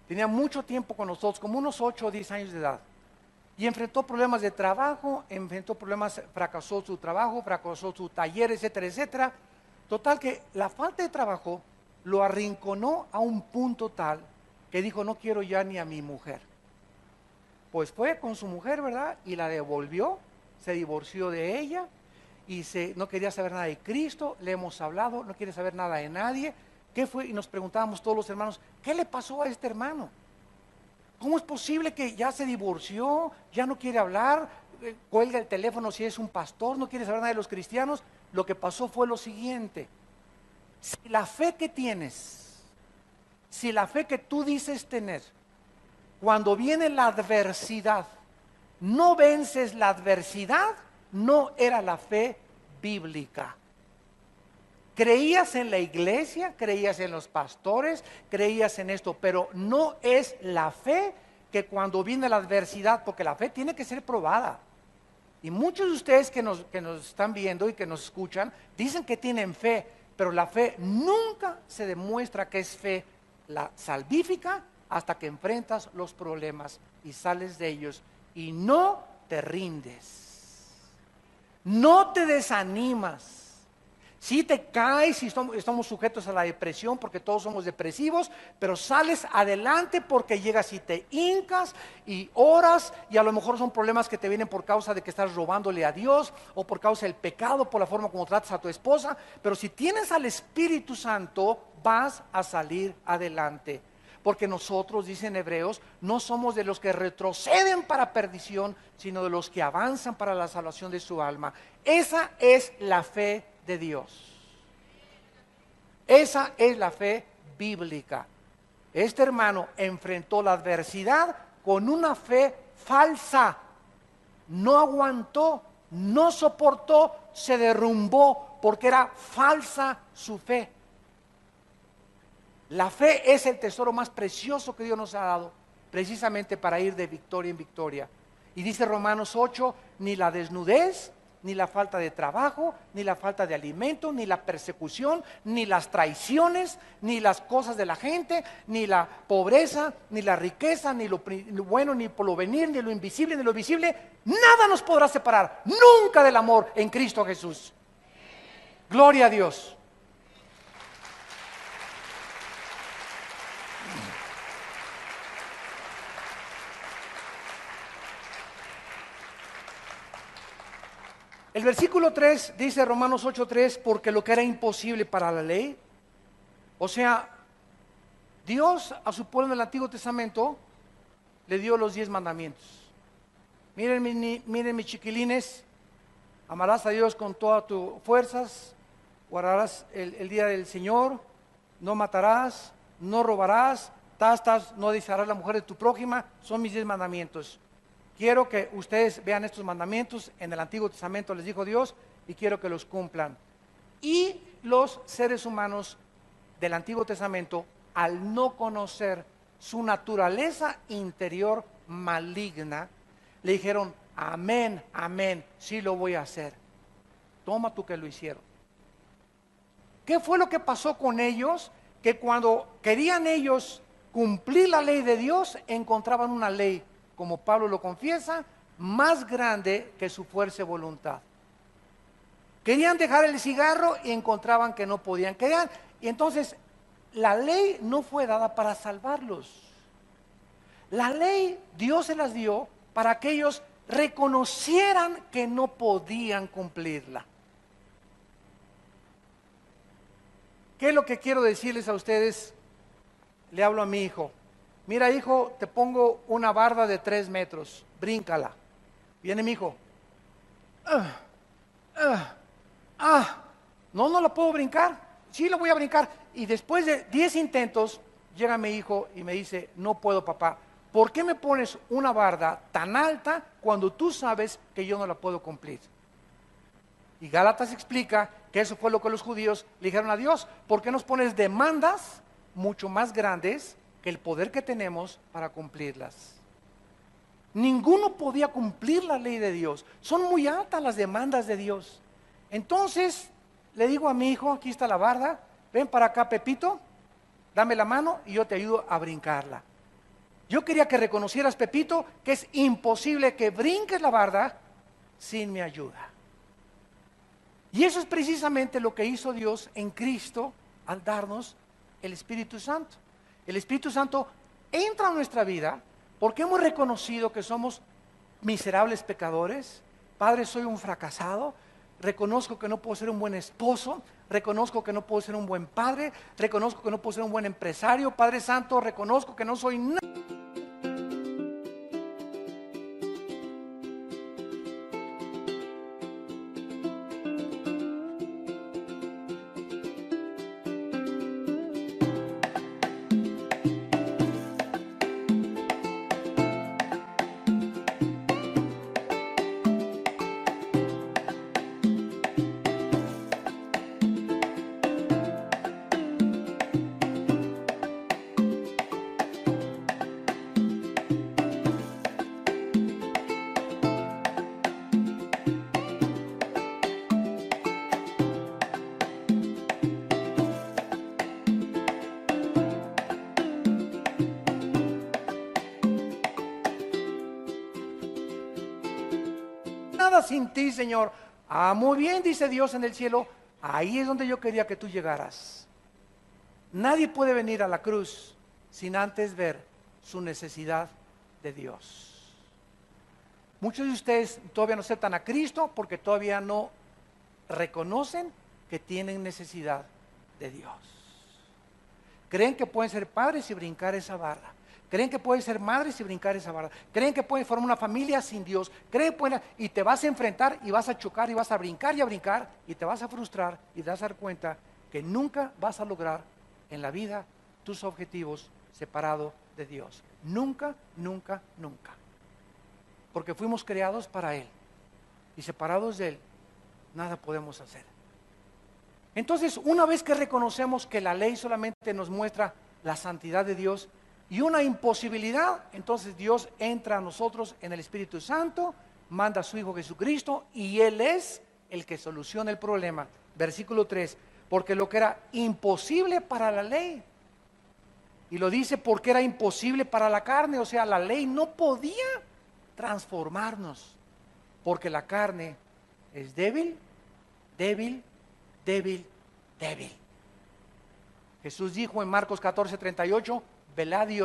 S1: Tenía mucho tiempo con nosotros, como unos 8 o 10 años de edad. Y enfrentó problemas de trabajo, fracasó su trabajo, fracasó su taller, etcétera, etcétera. Total que la falta de trabajo lo arrinconó a un punto tal que dijo, no quiero ya ni a mi mujer. Pues fue con su mujer, ¿verdad? Y la devolvió, se divorció de ella y no quería saber nada de Cristo. Le hemos hablado, no quiere saber nada de nadie. ¿Qué fue? Y nos preguntábamos todos los hermanos, ¿qué le pasó a este hermano? ¿Cómo es posible que ya se divorció, ya no quiere hablar, cuelga el teléfono si es un pastor, no quiere saber nada de los cristianos? Lo que pasó fue lo siguiente: si la fe que tienes, si la fe que tú dices tener, cuando viene la adversidad, no vences la adversidad, no era la fe bíblica. Creías en la iglesia, creías en los pastores, creías en esto, pero no es la fe que cuando viene la adversidad, porque la fe tiene que ser probada. Y muchos de ustedes que nos están viendo y que nos escuchan, dicen que tienen fe, pero la fe nunca se demuestra que es fe la salvífica hasta que enfrentas los problemas y sales de ellos y no te rindes, no te desanimas. Si te caes y estamos sujetos a la depresión porque todos somos depresivos, pero sales adelante porque llegas y te hincas y oras, y a lo mejor son problemas que te vienen por causa de que estás robándole a Dios o por causa del pecado, por la forma como tratas a tu esposa, pero si tienes al Espíritu Santo vas a salir adelante. Porque nosotros, dicen Hebreos, no somos de los que retroceden para perdición, sino de los que avanzan para la salvación de su alma. Esa es la fe de Dios. Esa es la fe bíblica. Este hermano enfrentó la adversidad con una fe falsa. No aguantó, no soportó, se derrumbó porque era falsa su fe. La fe es el tesoro más precioso que Dios nos ha dado, precisamente para ir de victoria en victoria. Y dice Romanos 8, ni la desnudez, ni la falta de trabajo, ni la falta de alimento, ni la persecución, ni las traiciones, ni las cosas de la gente, ni la pobreza, ni la riqueza, ni lo bueno, ni por lo venir, ni lo invisible, ni lo visible, nada nos podrá separar nunca del amor en Cristo Jesús. Gloria a Dios. El versículo 3 dice Romanos 8:3, porque lo que era imposible para la ley, o sea, Dios a su pueblo en el Antiguo Testamento le dio los 10 mandamientos. Miren mis chiquilines, amarás a Dios con todas tus fuerzas, guardarás el día del Señor, no matarás, no robarás, no desearás la mujer de tu prójima, son mis 10 mandamientos. Quiero que ustedes vean estos mandamientos, en el Antiguo Testamento les dijo Dios, y quiero que los cumplan. Y los seres humanos del Antiguo Testamento, al no conocer su naturaleza interior maligna, le dijeron, amén, amén, sí lo voy a hacer. Toma tú que lo hicieron. ¿Qué fue lo que pasó con ellos? Que cuando querían ellos cumplir la ley de Dios, encontraban una ley, como Pablo lo confiesa, más grande que su fuerza y voluntad. Querían dejar el cigarro y encontraban que no podían. Y entonces la ley no fue dada para salvarlos. La ley Dios se las dio para que ellos reconocieran que no podían cumplirla. ¿Qué es lo que quiero decirles a ustedes? Le hablo a mi hijo. Mira, hijo, te pongo una barda de 3 metros, bríncala. Viene mi hijo. No la puedo brincar. Sí, la voy a brincar. Y después de 10 intentos, llega mi hijo y me dice, no puedo, papá. ¿Por qué me pones una barda tan alta cuando tú sabes que yo no la puedo cumplir? Y Gálatas explica que eso fue lo que los judíos le dijeron a Dios. ¿Por qué nos pones demandas mucho más grandes que el poder que tenemos para cumplirlas? Ninguno podía cumplir la ley de Dios. Son muy altas las demandas de Dios. Entonces le digo a mi hijo, aquí está la barda, ven para acá, Pepito, dame la mano y yo te ayudo a brincarla. Yo quería que reconocieras, Pepito, que es imposible que brinques la barda sin mi ayuda. Y eso es precisamente lo que hizo Dios en Cristo al darnos el Espíritu Santo. El Espíritu Santo entra a nuestra vida porque hemos reconocido que somos miserables pecadores. Padre, soy un fracasado. Reconozco que no puedo ser un buen esposo. Reconozco que no puedo ser un buen padre. Reconozco que no puedo ser un buen empresario. Padre Santo, reconozco que no soy nada. nada sin ti, Señor. Ah, muy bien, dice Dios en el cielo, ahí es donde yo quería que tú llegaras. Nadie puede venir a la cruz sin antes ver su necesidad de Dios. Muchos de ustedes todavía no aceptan a Cristo porque todavía no reconocen que tienen necesidad de Dios. Creen que pueden ser padres y brincar esa barra. Creen que pueden ser madres y brincar esa barra. Creen que pueden formar una familia sin Dios. Creen que pueden, y te vas a enfrentar y vas a chocar y vas a brincar y te vas a frustrar y te vas a dar cuenta que nunca vas a lograr en la vida tus objetivos separado de Dios. Nunca, nunca, nunca. Porque fuimos creados para Él. Y separados de Él, nada podemos hacer. Entonces, una vez que reconocemos que la ley solamente nos muestra la santidad de Dios y una imposibilidad, entonces Dios entra a nosotros en el Espíritu Santo, manda a su Hijo Jesucristo y Él es el que soluciona el problema. Versículo 3, porque lo que era imposible para la ley, y lo dice porque era imposible para la carne, o sea, la ley no podía transformarnos, porque la carne es débil, débil, débil, débil. Jesús dijo en Marcos 14:38, velad y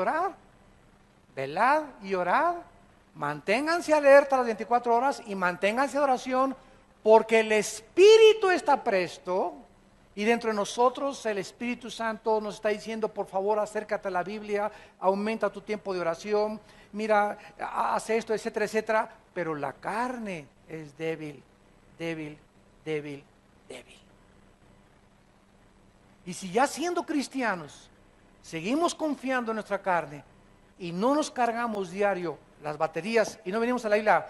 S1: orad, manténganse alerta las 24 horas y manténganse de oración, porque el Espíritu está presto, y dentro de nosotros el Espíritu Santo nos está diciendo, por favor, acércate a la Biblia, aumenta tu tiempo de oración, mira, haz esto, etcétera, etcétera, pero la carne es débil, débil, débil, débil. Y si ya siendo cristianos seguimos confiando en nuestra carne y no nos cargamos diario las baterías y no venimos a la isla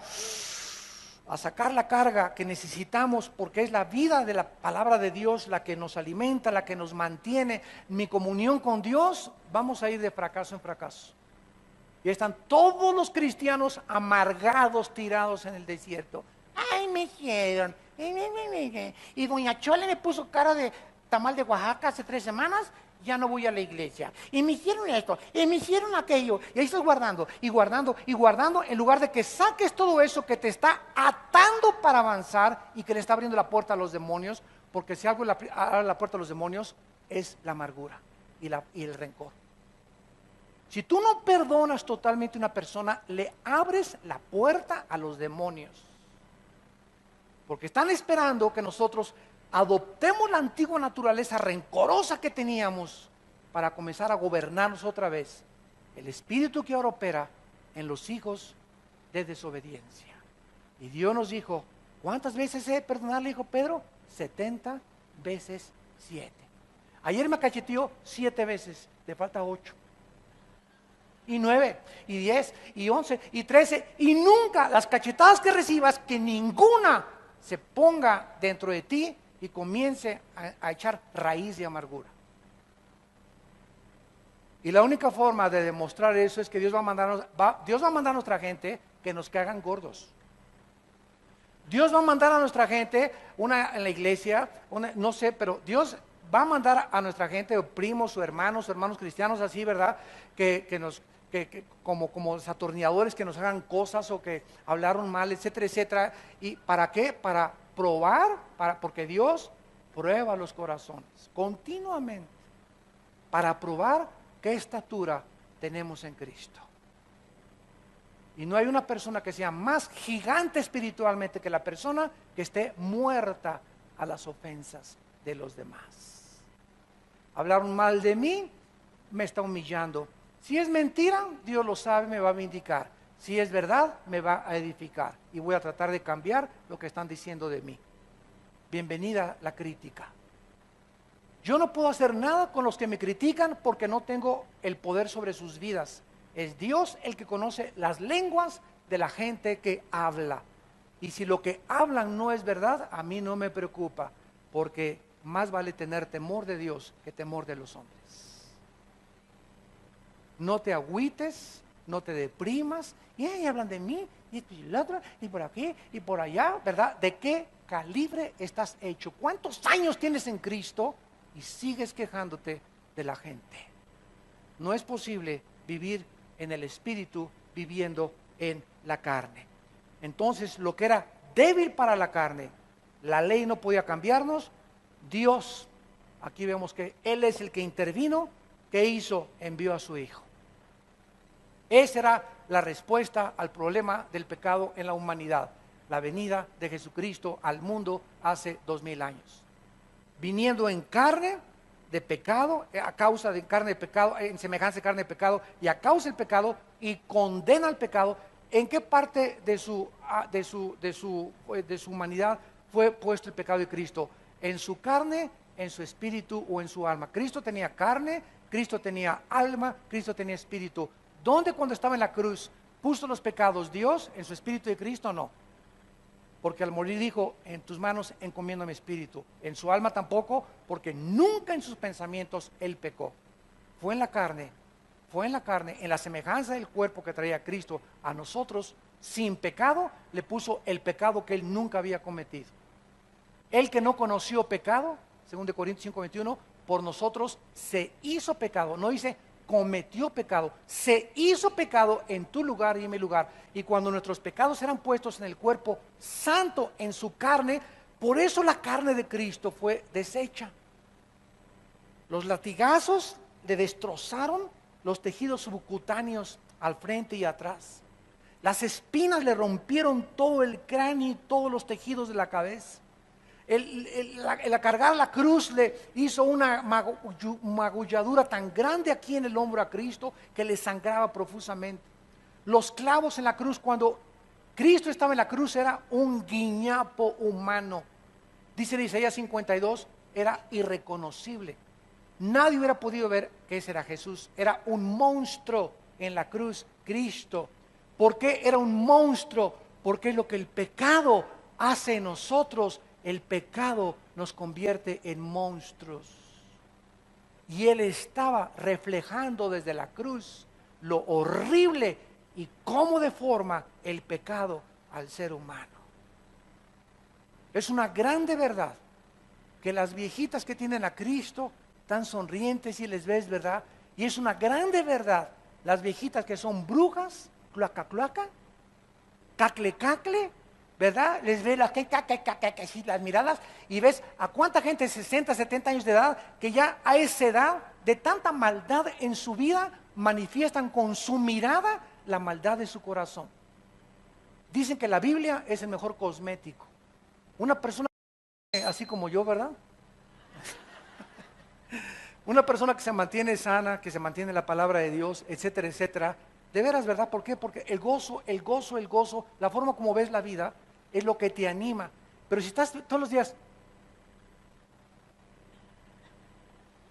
S1: a sacar la carga que necesitamos, porque es la vida de la palabra de Dios la que nos alimenta, la que nos mantiene, mi comunión con Dios, vamos a ir de fracaso en fracaso. Y están todos los cristianos amargados, tirados en el desierto. Ay, me hicieron. Y doña Chole me puso cara de tamal de Oaxaca hace 3 semanas, ya no voy a la iglesia. Y me hicieron esto, y me hicieron aquello. Y ahí estás guardando, y guardando, y guardando, en lugar de que saques todo eso que te está atando para avanzar y que le está abriendo la puerta a los demonios, porque si algo abre la puerta a los demonios es la amargura y el rencor. Si tú no perdonas totalmente a una persona, le abres la puerta a los demonios. Porque están esperando que nosotros adoptemos la antigua naturaleza rencorosa que teníamos para comenzar a gobernarnos otra vez. El espíritu que ahora opera en los hijos de desobediencia. Y Dios nos dijo, ¿cuántas veces he de perdonarle, dijo Pedro? 70 veces 7. Ayer me cacheteó 7 veces, le falta 8. Y 9, y 10, y 11, y 13, y nunca las cachetadas que recibas, que ninguna se ponga dentro de ti y comience a echar raíz de amargura. Y la única forma de demostrar eso es que Dios va a mandar a nuestra gente que nos cagan gordos. Dios va a mandar a nuestra gente, una en la iglesia, no sé, pero Dios va a mandar a nuestra gente, primos o hermanos cristianos así, ¿verdad? Como desatornilladores que nos hagan cosas o que hablaron mal, etcétera, etcétera. ¿Y para qué? Para probar, porque Dios prueba los corazones continuamente para probar qué estatura tenemos en Cristo. Y no hay una persona que sea más gigante espiritualmente que la persona que esté muerta a las ofensas de los demás. Hablaron mal de mí, me está humillando. Si es mentira, Dios lo sabe, me va a vindicar. Si es verdad, me va a edificar. Y voy a tratar de cambiar lo que están diciendo de mí. Bienvenida la crítica. Yo no puedo hacer nada con los que me critican porque no tengo el poder sobre sus vidas. Es Dios el que conoce las lenguas de la gente que habla. Y si lo que hablan no es verdad, a mí no me preocupa, porque más vale tener temor de Dios que temor de los hombres. No te agüites, no te deprimas, y hablan de mí, y esto y lo otro, y por aquí, y por allá, ¿verdad? ¿De qué calibre estás hecho? ¿Cuántos años tienes en Cristo y sigues quejándote de la gente? No es posible vivir en el Espíritu viviendo en la carne. Entonces, lo que era débil para la carne. La ley no podía cambiarnos. Dios, aquí vemos que Él es el que intervino. ¿Qué hizo? Envió a su Hijo. Esa era la respuesta al problema del pecado en la humanidad. La venida de Jesucristo al mundo hace 2000 años. Viniendo en carne de pecado, a causa de carne de pecado, en semejanza de carne de pecado, y a causa del pecado, y condena al pecado. ¿En qué parte de su humanidad fue puesto el pecado de Cristo? ¿En su carne, en su espíritu o en su alma? Cristo tenía carne, Cristo tenía alma, Cristo tenía espíritu. ¿Dónde cuando estaba en la cruz puso los pecados Dios? ¿En su espíritu de Cristo? No. Porque al morir dijo, en tus manos encomiendo mi espíritu. En su alma tampoco, porque nunca en sus pensamientos Él pecó. Fue en la carne, en la semejanza del cuerpo que traía Cristo a nosotros, sin pecado, le puso el pecado que Él nunca había cometido. Él que no conoció pecado, según de Corintios 5:21, por nosotros se hizo pecado. No dice cometió pecado, se hizo pecado en tu lugar y en mi lugar. Y cuando nuestros pecados eran puestos en el cuerpo santo, en su carne, por eso la carne de Cristo fue deshecha. Los latigazos le destrozaron los tejidos subcutáneos al frente y atrás. Las espinas le rompieron todo el cráneo y todos los tejidos de la cabeza. El cargar la cruz le hizo una magulladura tan grande aquí en el hombro a Cristo que le sangraba profusamente. Los clavos en la cruz, cuando Cristo estaba en la cruz, era un guiñapo humano. Dice en Isaías 52, era irreconocible. Nadie hubiera podido ver que ese era Jesús. Era un monstruo en la cruz, Cristo. ¿Por qué era un monstruo? Porque es lo que el pecado hace en nosotros. El pecado nos convierte en monstruos. Y Él estaba reflejando desde la cruz lo horrible y cómo deforma el pecado al ser humano. Es una grande verdad que las viejitas que tienen a Cristo están sonrientes y les ves, ¿verdad? Y es una grande verdad, las viejitas que son brujas, cloaca, cloaca, cacle, cacle, ¿verdad? Les ves las miradas y ves a cuánta gente de 60, 70 años de edad que ya a esa edad de tanta maldad en su vida manifiestan con su mirada la maldad de su corazón. Dicen que la Biblia es el mejor cosmético. Una persona así como yo, ¿verdad? Una persona que se mantiene sana, que se mantiene en la palabra de Dios, etcétera, etcétera. De veras, ¿verdad? ¿Por qué? Porque el gozo, la forma como ves la vida es lo que te anima. Pero si estás todos los días,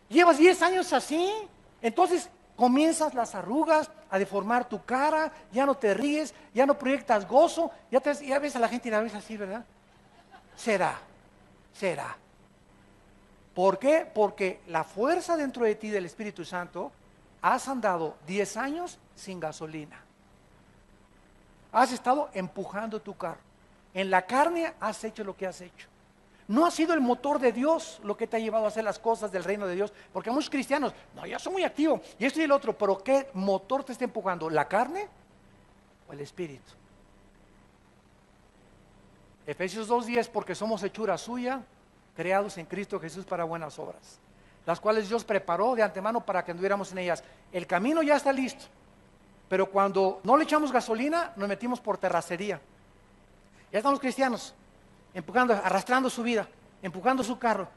S1: llevas 10 años así, entonces comienzas las arrugas a deformar tu cara, ya no te ríes, ya no proyectas gozo, ya ves a la gente y la ves así, ¿verdad? Será. ¿Por qué? Porque la fuerza dentro de ti del Espíritu Santo, has andado 10 años sin gasolina. Has estado empujando tu carro. En la carne has hecho lo que has hecho. No ha sido el motor de Dios lo que te ha llevado a hacer las cosas del reino de Dios. Porque muchos cristianos, no, yo soy muy activo, y esto y el otro, pero ¿qué motor te está empujando? ¿La carne o el Espíritu? Efesios 2:10, porque somos hechura suya, creados en Cristo Jesús para buenas obras, las cuales Dios preparó de antemano para que anduviéramos en ellas. El camino ya está listo, pero cuando no le echamos gasolina, nos metimos por terracería. Ya estamos cristianos, empujando, arrastrando su vida, empujando su carro.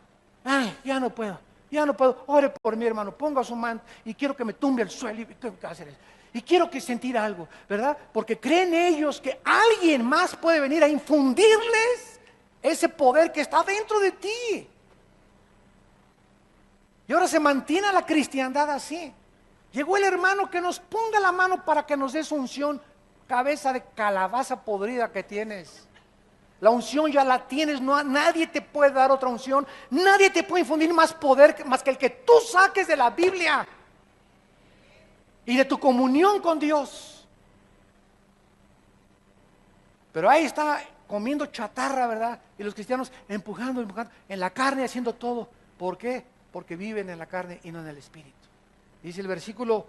S1: Ay, ya no puedo, ore por mi hermano, ponga su mano y quiero que me tumbe al suelo y hacer eso. Y quiero que sentir algo, ¿verdad? Porque creen ellos que alguien más puede venir a infundirles ese poder que está dentro de ti. Y ahora se mantiene la cristiandad así. Llegó el hermano que nos ponga la mano para que nos dé su unción. Cabeza de calabaza podrida que tienes. La unción ya la tienes, no, nadie te puede dar otra unción. Nadie te puede infundir más poder más que el que tú saques de la Biblia y de tu comunión con Dios. Pero ahí está comiendo chatarra, ¿verdad? Y los cristianos empujando en la carne, haciendo todo. ¿Por qué? Porque viven en la carne y no en el Espíritu. Dice el versículo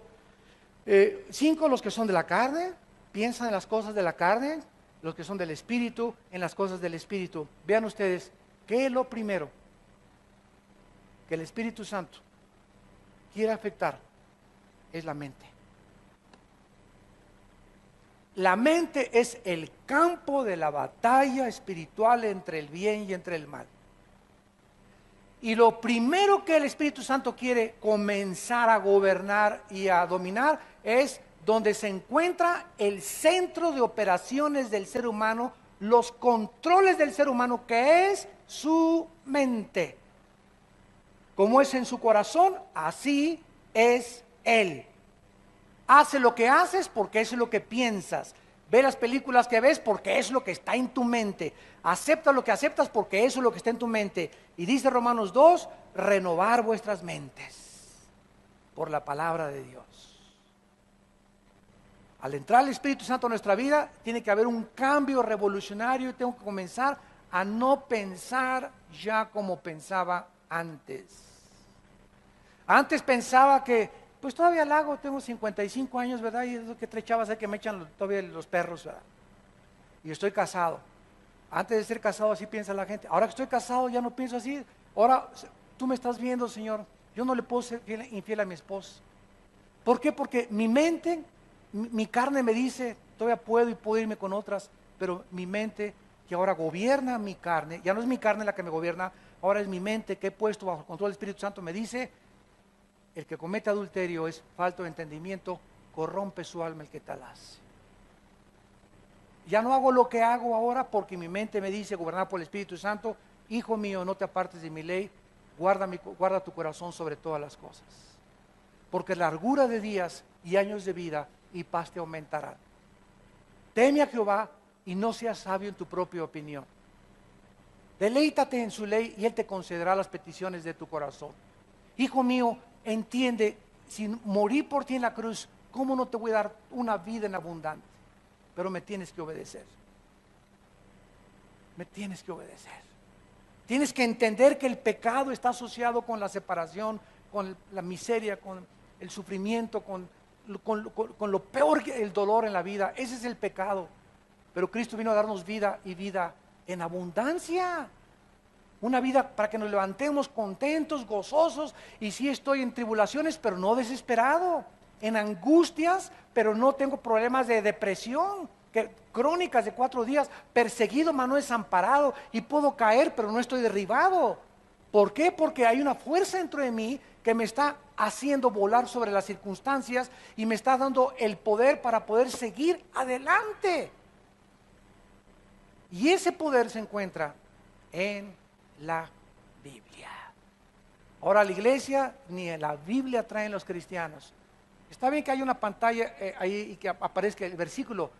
S1: 5, los que son de la carne, piensan en las cosas de la carne, los que son del Espíritu, en las cosas del Espíritu. Vean ustedes, ¿qué es lo primero que el Espíritu Santo quiere afectar? Es la mente. La mente es el campo de la batalla espiritual entre el bien y entre el mal. Y lo primero que el Espíritu Santo quiere comenzar a gobernar y a dominar es donde se encuentra el centro de operaciones del ser humano, los controles del ser humano, que es su mente. Como es en su corazón, así es él. Hace lo que haces porque es lo que piensas. Ve las películas que ves porque es lo que está en tu mente. Acepta lo que aceptas porque eso es lo que está en tu mente. Y dice Romanos 2, renovar vuestras mentes por la palabra de Dios. Al entrar el Espíritu Santo a nuestra vida, tiene que haber un cambio revolucionario y tengo que comenzar a no pensar ya como pensaba antes. Antes pensaba que pues todavía la hago, tengo 55 años, ¿verdad? Y es lo que tres chavas hay que me echan todavía los perros, ¿verdad? Y estoy casado. Antes de ser casado así piensa la gente. Ahora que estoy casado ya no pienso así. Ahora tú me estás viendo, Señor. Yo no le puedo ser infiel a mi esposa. ¿Por qué? Porque mi mente, mi carne me dice, todavía puedo y puedo irme con otras, pero mi mente que ahora gobierna mi carne, ya no es mi carne la que me gobierna, ahora es mi mente que he puesto bajo control del Espíritu Santo, me dice, el que comete adulterio es falto de entendimiento, corrompe su alma el que tal hace. Ya no hago lo que hago ahora porque mi mente me dice, gobernada por el Espíritu Santo, hijo mío, no te apartes de mi ley, guarda tu corazón sobre todas las cosas. Porque largura de días y años de vida y paz te aumentarán. Teme a Jehová y no seas sabio en tu propia opinión. Deleítate en su ley y Él te concederá las peticiones de tu corazón. Hijo mío, entiende, si morí por ti en la cruz, ¿cómo no te voy a dar una vida en abundante? Pero me tienes que obedecer. Me tienes que obedecer. Tienes que entender que el pecado está asociado con la separación, con la miseria, con el sufrimiento, con lo peor que el dolor en la vida. Ese es el pecado. Pero Cristo vino a darnos vida y vida en abundancia. Una vida para que nos levantemos contentos, gozosos, y sí estoy en tribulaciones, pero no desesperado, en angustias, pero no tengo problemas de depresión, crónicas de 4 días, perseguido, mas no desamparado, y puedo caer, pero no estoy derribado. ¿Por qué? Porque hay una fuerza dentro de mí que me está haciendo volar sobre las circunstancias y me está dando el poder para poder seguir adelante. Y ese poder se encuentra en la Biblia. Ahora la iglesia ni en la Biblia traen los cristianos. Está bien que haya una pantalla ahí y que aparezca el versículo,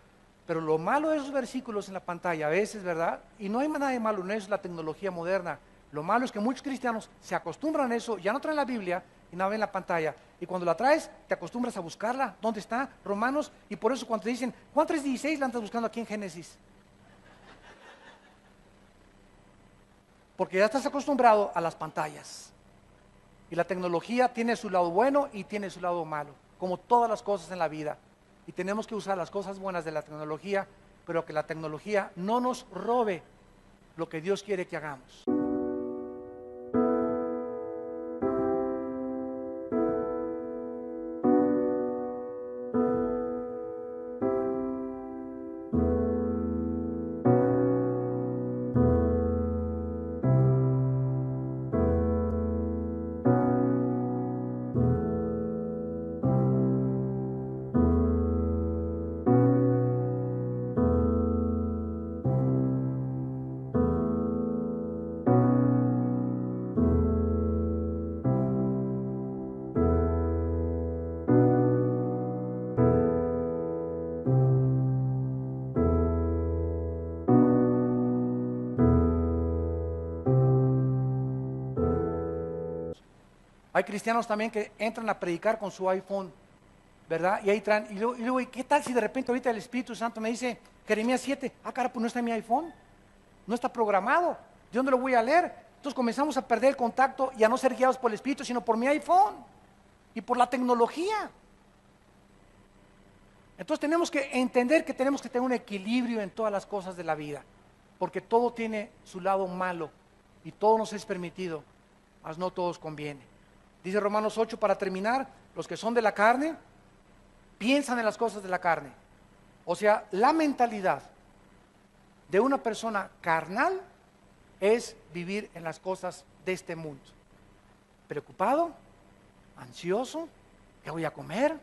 S1: pero lo malo de esos versículos en la pantalla a veces, ¿verdad? Y no hay nada de malo en eso, es la tecnología moderna. Lo malo es que muchos cristianos se acostumbran a eso, ya no traen la Biblia y no ven la pantalla. Y cuando la traes, te acostumbras a buscarla. ¿Dónde está? Romanos. Y por eso cuando te dicen, Juan 3:16, la andas buscando aquí en Génesis. Porque ya estás acostumbrado a las pantallas. Y la tecnología tiene su lado bueno y tiene su lado malo, como todas las cosas en la vida. Y tenemos que usar las cosas buenas de la tecnología, pero que la tecnología no nos robe lo que Dios quiere que hagamos. Hay cristianos también que entran a predicar con su iPhone, ¿verdad? Y ahí traen, y luego, ¿qué tal si de repente ahorita el Espíritu Santo me dice, Jeremías 7, cara, pues no está en mi iPhone, no está programado, ¿de dónde lo voy a leer? Entonces comenzamos a perder el contacto y a no ser guiados por el Espíritu, sino por mi iPhone y por la tecnología. Entonces tenemos que entender que tenemos que tener un equilibrio en todas las cosas de la vida, porque todo tiene su lado malo y todo nos es permitido, mas no todos conviene. Dice Romanos 8 para terminar, los que son de la carne piensan en las cosas de la carne. O sea, la mentalidad de una persona carnal es vivir en las cosas de este mundo. Preocupado, ansioso, ¿qué voy a comer?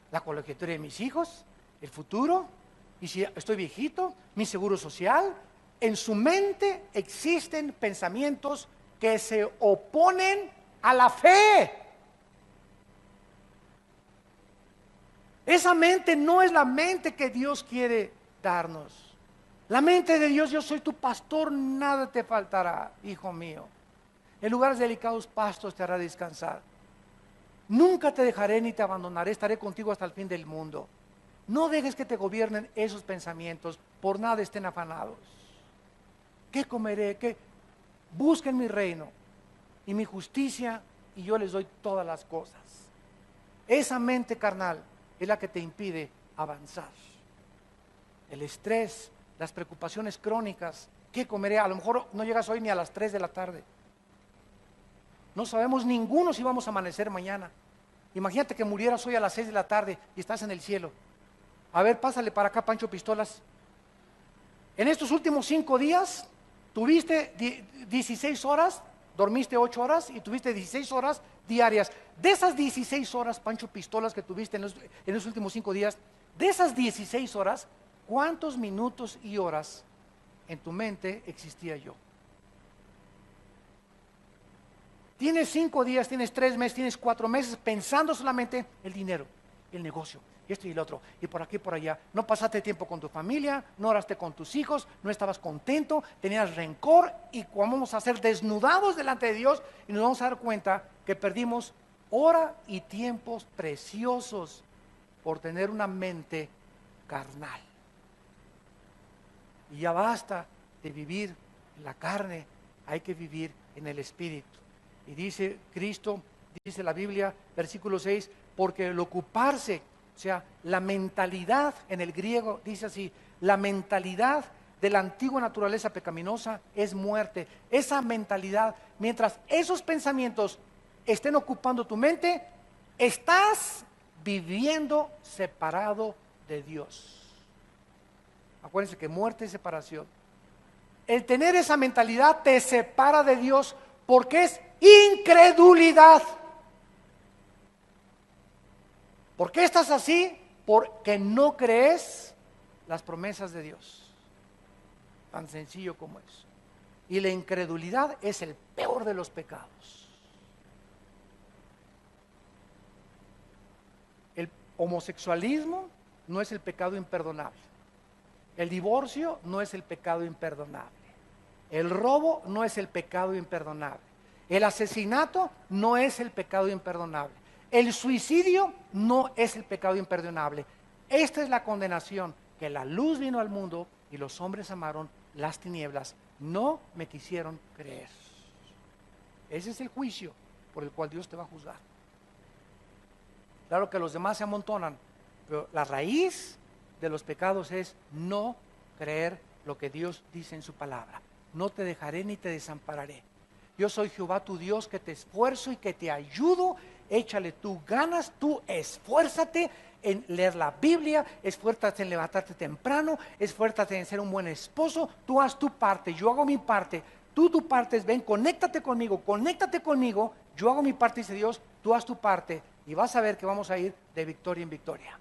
S1: La colegiatura de mis hijos, el futuro, y si estoy viejito, mi seguro social. En su mente existen pensamientos que se oponen a la fe. Esa mente no es la mente que Dios quiere darnos. La mente de Dios: yo soy tu pastor, nada te faltará, hijo mío. En lugares delicados pastos te hará descansar. Nunca te dejaré ni te abandonaré, estaré contigo hasta el fin del mundo. No dejes que te gobiernen esos pensamientos, por nada estén afanados. ¿Qué comeré? ¿Qué? Busquen mi reino y mi justicia, y yo les doy todas las cosas. Esa mente carnal es la que te impide avanzar. El estrés, las preocupaciones crónicas. ¿Qué comeré? A lo mejor no llegas hoy ni a las 3 de la tarde. No sabemos ninguno si vamos a amanecer mañana. Imagínate que murieras hoy a las 6 de la tarde y estás en el cielo. A ver, pásale para acá, Pancho Pistolas. En estos últimos 5 días, tuviste 16 horas, dormiste 8 horas y tuviste 16 horas diarias. De esas 16 horas, Pancho Pistolas, que tuviste en los últimos 5 días, de esas 16 horas, ¿cuántos minutos y horas en tu mente existía yo? Tienes 5 días, tienes 3 meses, tienes 4 meses pensando solamente el dinero, el negocio, esto y el otro, y por aquí y por allá. No pasaste tiempo con tu familia, no oraste con tus hijos, no estabas contento, tenías rencor, y vamos a ser desnudados delante de Dios y nos vamos a dar cuenta que perdimos hora y tiempos preciosos por tener una mente carnal. Y ya basta de vivir en la carne, hay que vivir en el Espíritu. Y dice Cristo, dice la Biblia, versículo 6, porque el ocuparse, o sea, la mentalidad en el griego dice así: la mentalidad de la antigua naturaleza pecaminosa es muerte. Esa mentalidad, mientras esos pensamientos estén ocupando tu mente, estás viviendo separado de Dios. Acuérdense que muerte es separación. El tener esa mentalidad te separa de Dios, porque es incredulidad. ¿Por qué estás así? Porque no crees las promesas de Dios. Tan sencillo como eso. Y la incredulidad es el peor de los pecados. El homosexualismo no es el pecado imperdonable. El divorcio no es el pecado imperdonable. El robo no es el pecado imperdonable. El asesinato no es el pecado imperdonable. El suicidio no es el pecado imperdonable. Esta es la condenación: que la luz vino al mundo y los hombres amaron las tinieblas, no me quisieron creer. Ese es el juicio por el cual Dios te va a juzgar. Claro que los demás se amontonan, pero la raíz de los pecados es no creer lo que Dios dice en su palabra. No te dejaré ni te desampararé. Yo soy Jehová tu Dios, que te esfuerzo y que te ayudo. Échale tú ganas, tú esfuérzate en leer la Biblia, esfuérzate en levantarte temprano, esfuérzate en ser un buen esposo. Tú haz tu parte, yo hago mi parte. Tú tu parte es: ven, conéctate conmigo, yo hago mi parte, dice Dios, tú haz tu parte, y vas a ver que vamos a ir de victoria en victoria.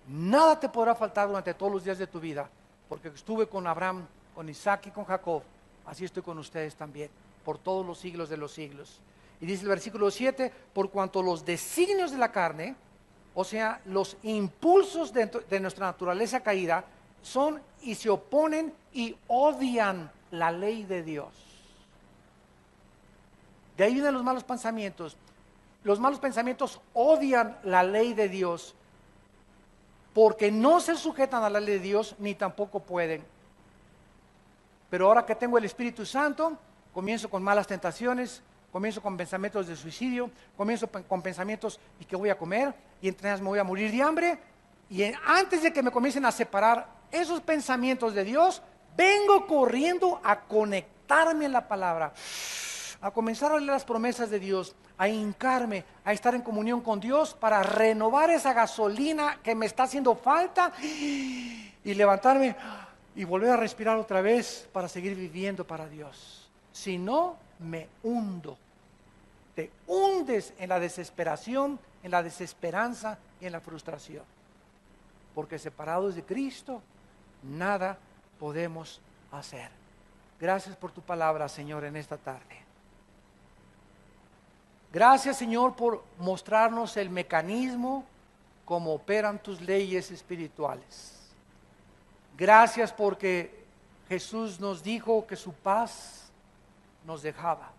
S1: Nada te podrá faltar durante todos los días de tu vida, porque estuve con Abraham, con Isaac y con Jacob. Así estoy con ustedes también, por todos los siglos de los siglos. Y dice el versículo 7, por cuanto los designios de la carne, o sea, los impulsos de nuestra naturaleza caída, son y se oponen y odian la ley de Dios. De ahí vienen los malos pensamientos. Los malos pensamientos odian la ley de Dios, porque no se sujetan a la ley de Dios, ni tampoco pueden. Pero ahora que tengo el Espíritu Santo, comienzo con malas tentaciones, comienzo con pensamientos de suicidio, comienzo con pensamientos: ¿y qué voy a comer? y entre ellas me voy a morir de hambre. Y antes de que me comiencen a separar esos pensamientos de Dios, vengo corriendo a conectarme en la palabra, a comenzar a leer las promesas de Dios, a hincarme, a estar en comunión con Dios para renovar esa gasolina que me está haciendo falta y levantarme y volver a respirar otra vez para seguir viviendo para Dios. Si no, me hundo. Te hundes en la desesperación, en la desesperanza y en la frustración. Porque separados de Cristo, nada podemos hacer. Gracias por tu palabra, Señor, en esta tarde. Gracias, Señor, por mostrarnos el mecanismo como operan tus leyes espirituales. Gracias porque Jesús nos dijo que su paz nos dejaba.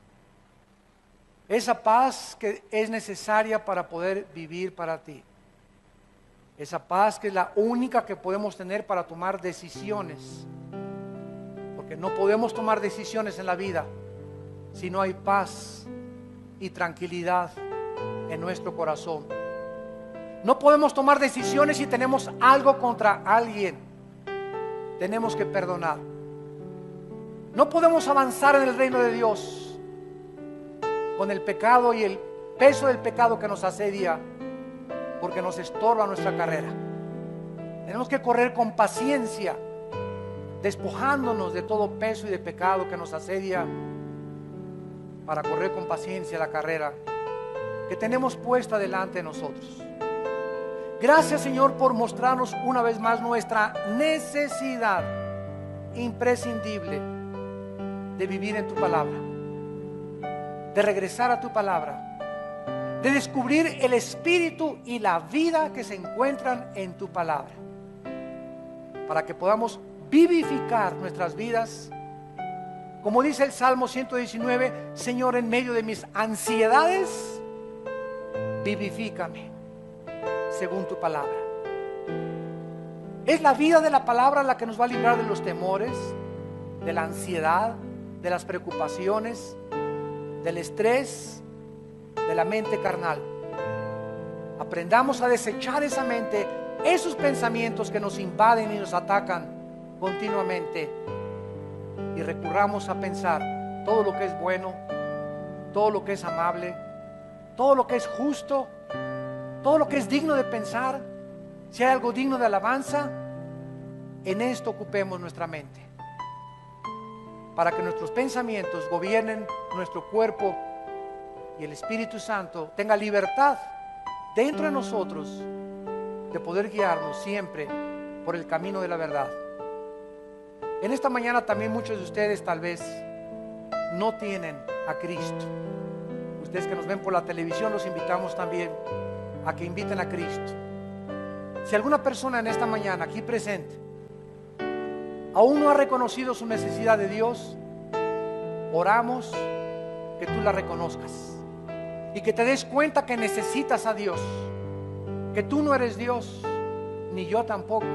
S1: Esa paz que es necesaria para poder vivir para ti. Esa paz que es la única que podemos tener para tomar decisiones. Porque no podemos tomar decisiones en la vida si no hay paz y tranquilidad en nuestro corazón. No podemos tomar decisiones si tenemos algo contra alguien. Tenemos que perdonar. No podemos avanzar en el reino de Dios con el pecado y el peso del pecado que nos asedia, porque nos estorba nuestra carrera. Tenemos que correr con paciencia, despojándonos de todo peso y de pecado que nos asedia, para correr con paciencia la carrera que tenemos puesta delante de nosotros. Gracias, Señor, por mostrarnos una vez más nuestra necesidad imprescindible de vivir en tu palabra, de regresar a tu palabra, de descubrir el espíritu y la vida que se encuentran en tu palabra, para que podamos vivificar nuestras vidas. Como dice el Salmo 119, Señor, en medio de mis ansiedades, vivifícame según tu palabra. Es la vida de la palabra la que nos va a librar de los temores, de la ansiedad, de las preocupaciones, del estrés, de la mente carnal. Aprendamos a desechar esa mente, esos pensamientos que nos invaden y nos atacan continuamente, y recurramos a pensar todo lo que es bueno, todo lo que es amable, todo lo que es justo, todo lo que es digno de pensar. Si hay algo digno de alabanza, en esto ocupemos nuestra mente, para que nuestros pensamientos gobiernen nuestro cuerpo y el Espíritu Santo tenga libertad dentro de nosotros de poder guiarnos siempre por el camino de la verdad. En esta mañana también muchos de ustedes tal vez no tienen a Cristo. Ustedes que nos ven por la televisión, los invitamos también a que inviten a Cristo. Si alguna persona en esta mañana aquí presente aún no ha reconocido su necesidad de Dios, oramos que tú la reconozcas y que te des cuenta que necesitas a Dios, que tú no eres Dios, ni yo tampoco.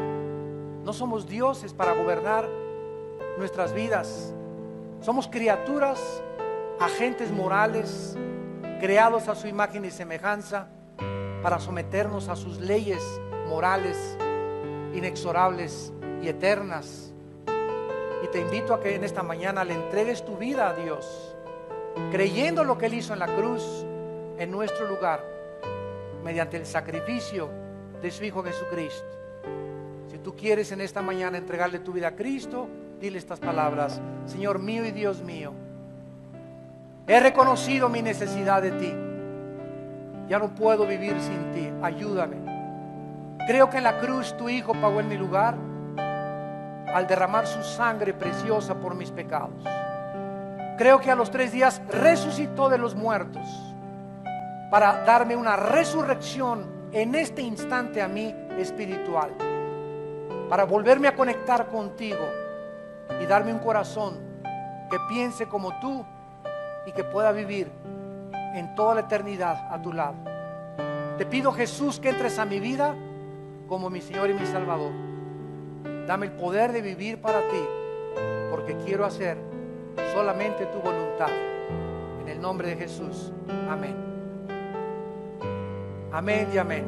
S1: No somos dioses para gobernar nuestras vidas. Somos criaturas, agentes morales, creados a su imagen y semejanza, para someternos a sus leyes morales, inexorables y eternas. Y te invito a que en esta mañana le entregues tu vida a Dios, creyendo lo que Él hizo en la cruz en nuestro lugar, mediante el sacrificio de su Hijo Jesucristo. Si tú quieres en esta mañana entregarle tu vida a Cristo, dile estas palabras: Señor mío y Dios mío, he reconocido mi necesidad de ti. Ya no puedo vivir sin ti, ayúdame. Creo que en la cruz tu Hijo pagó en mi lugar al derramar su sangre preciosa por mis pecados. Creo que a los 3 días resucitó de los muertos para darme una resurrección en este instante a mí espiritual, para volverme a conectar contigo y darme un corazón que piense como tú y que pueda vivir en toda la eternidad a tu lado. Te pido, Jesús, que entres a mi vida como mi Señor y mi Salvador. Dame el poder de vivir para ti, porque quiero hacer solamente tu voluntad. En el nombre de Jesús, amén. Amén y amén.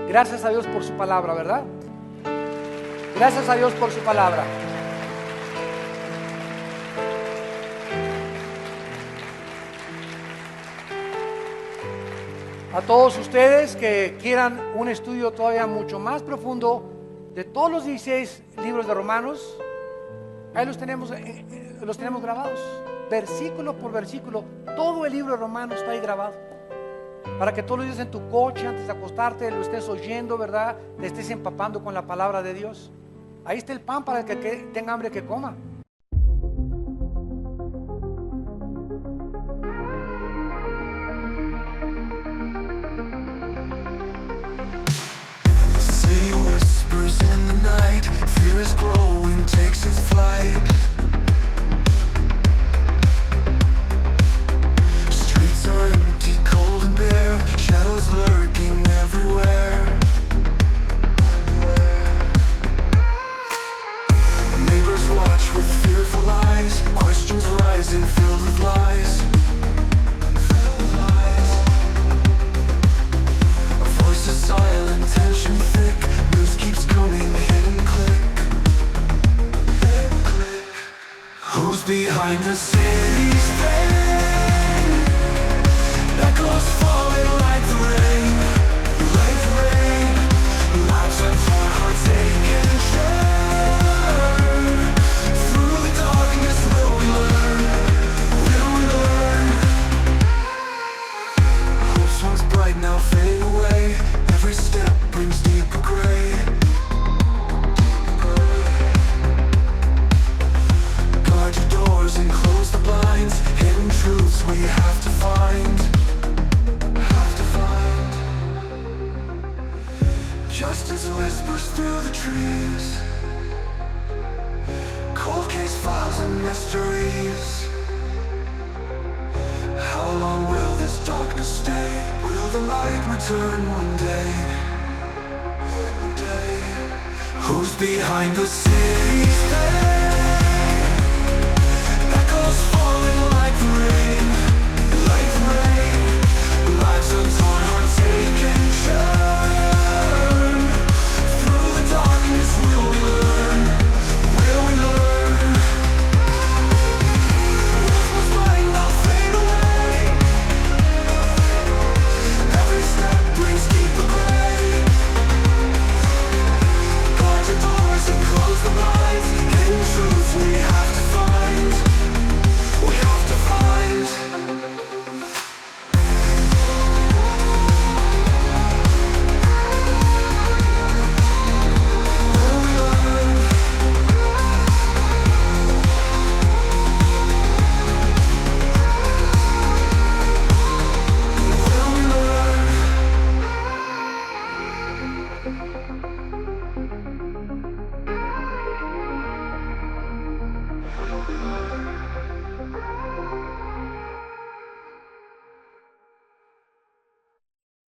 S1: Gracias a Dios por su palabra, ¿verdad? Gracias a Dios por su palabra. A todos ustedes que quieran un estudio todavía mucho más profundo de todos los 16 libros de Romanos, ahí los tenemos grabados, versículo por versículo. Todo el libro de Romanos está ahí grabado, para que todos los días en tu coche, antes de acostarte, lo estés oyendo, ¿verdad? Te estés empapando con la palabra de Dios. Ahí está el pan para el que tenga hambre que coma.
S2: Fear is growing, takes its flight. Streets are empty, cold and bare. Shadows lurking everywhere. Neighbors watch with fearful eyes. Questions rising, filled with lies. Voices silent, tension thick. News keeps coming, hidden click. Who's behind the city's pain? Echoes falling like the rain, like the rain. Lives are torn, hearts ache and churn. Through the darkness will we learn, will we learn. Hopes once bright now fade away. Every step brings deeper gray. And close the blinds. Hidden truths we have to find. Justice whispers through the trees. Cold case files and mysteries. How long will this darkness stay? Will the light return one day? One day. Who's behind the city's face?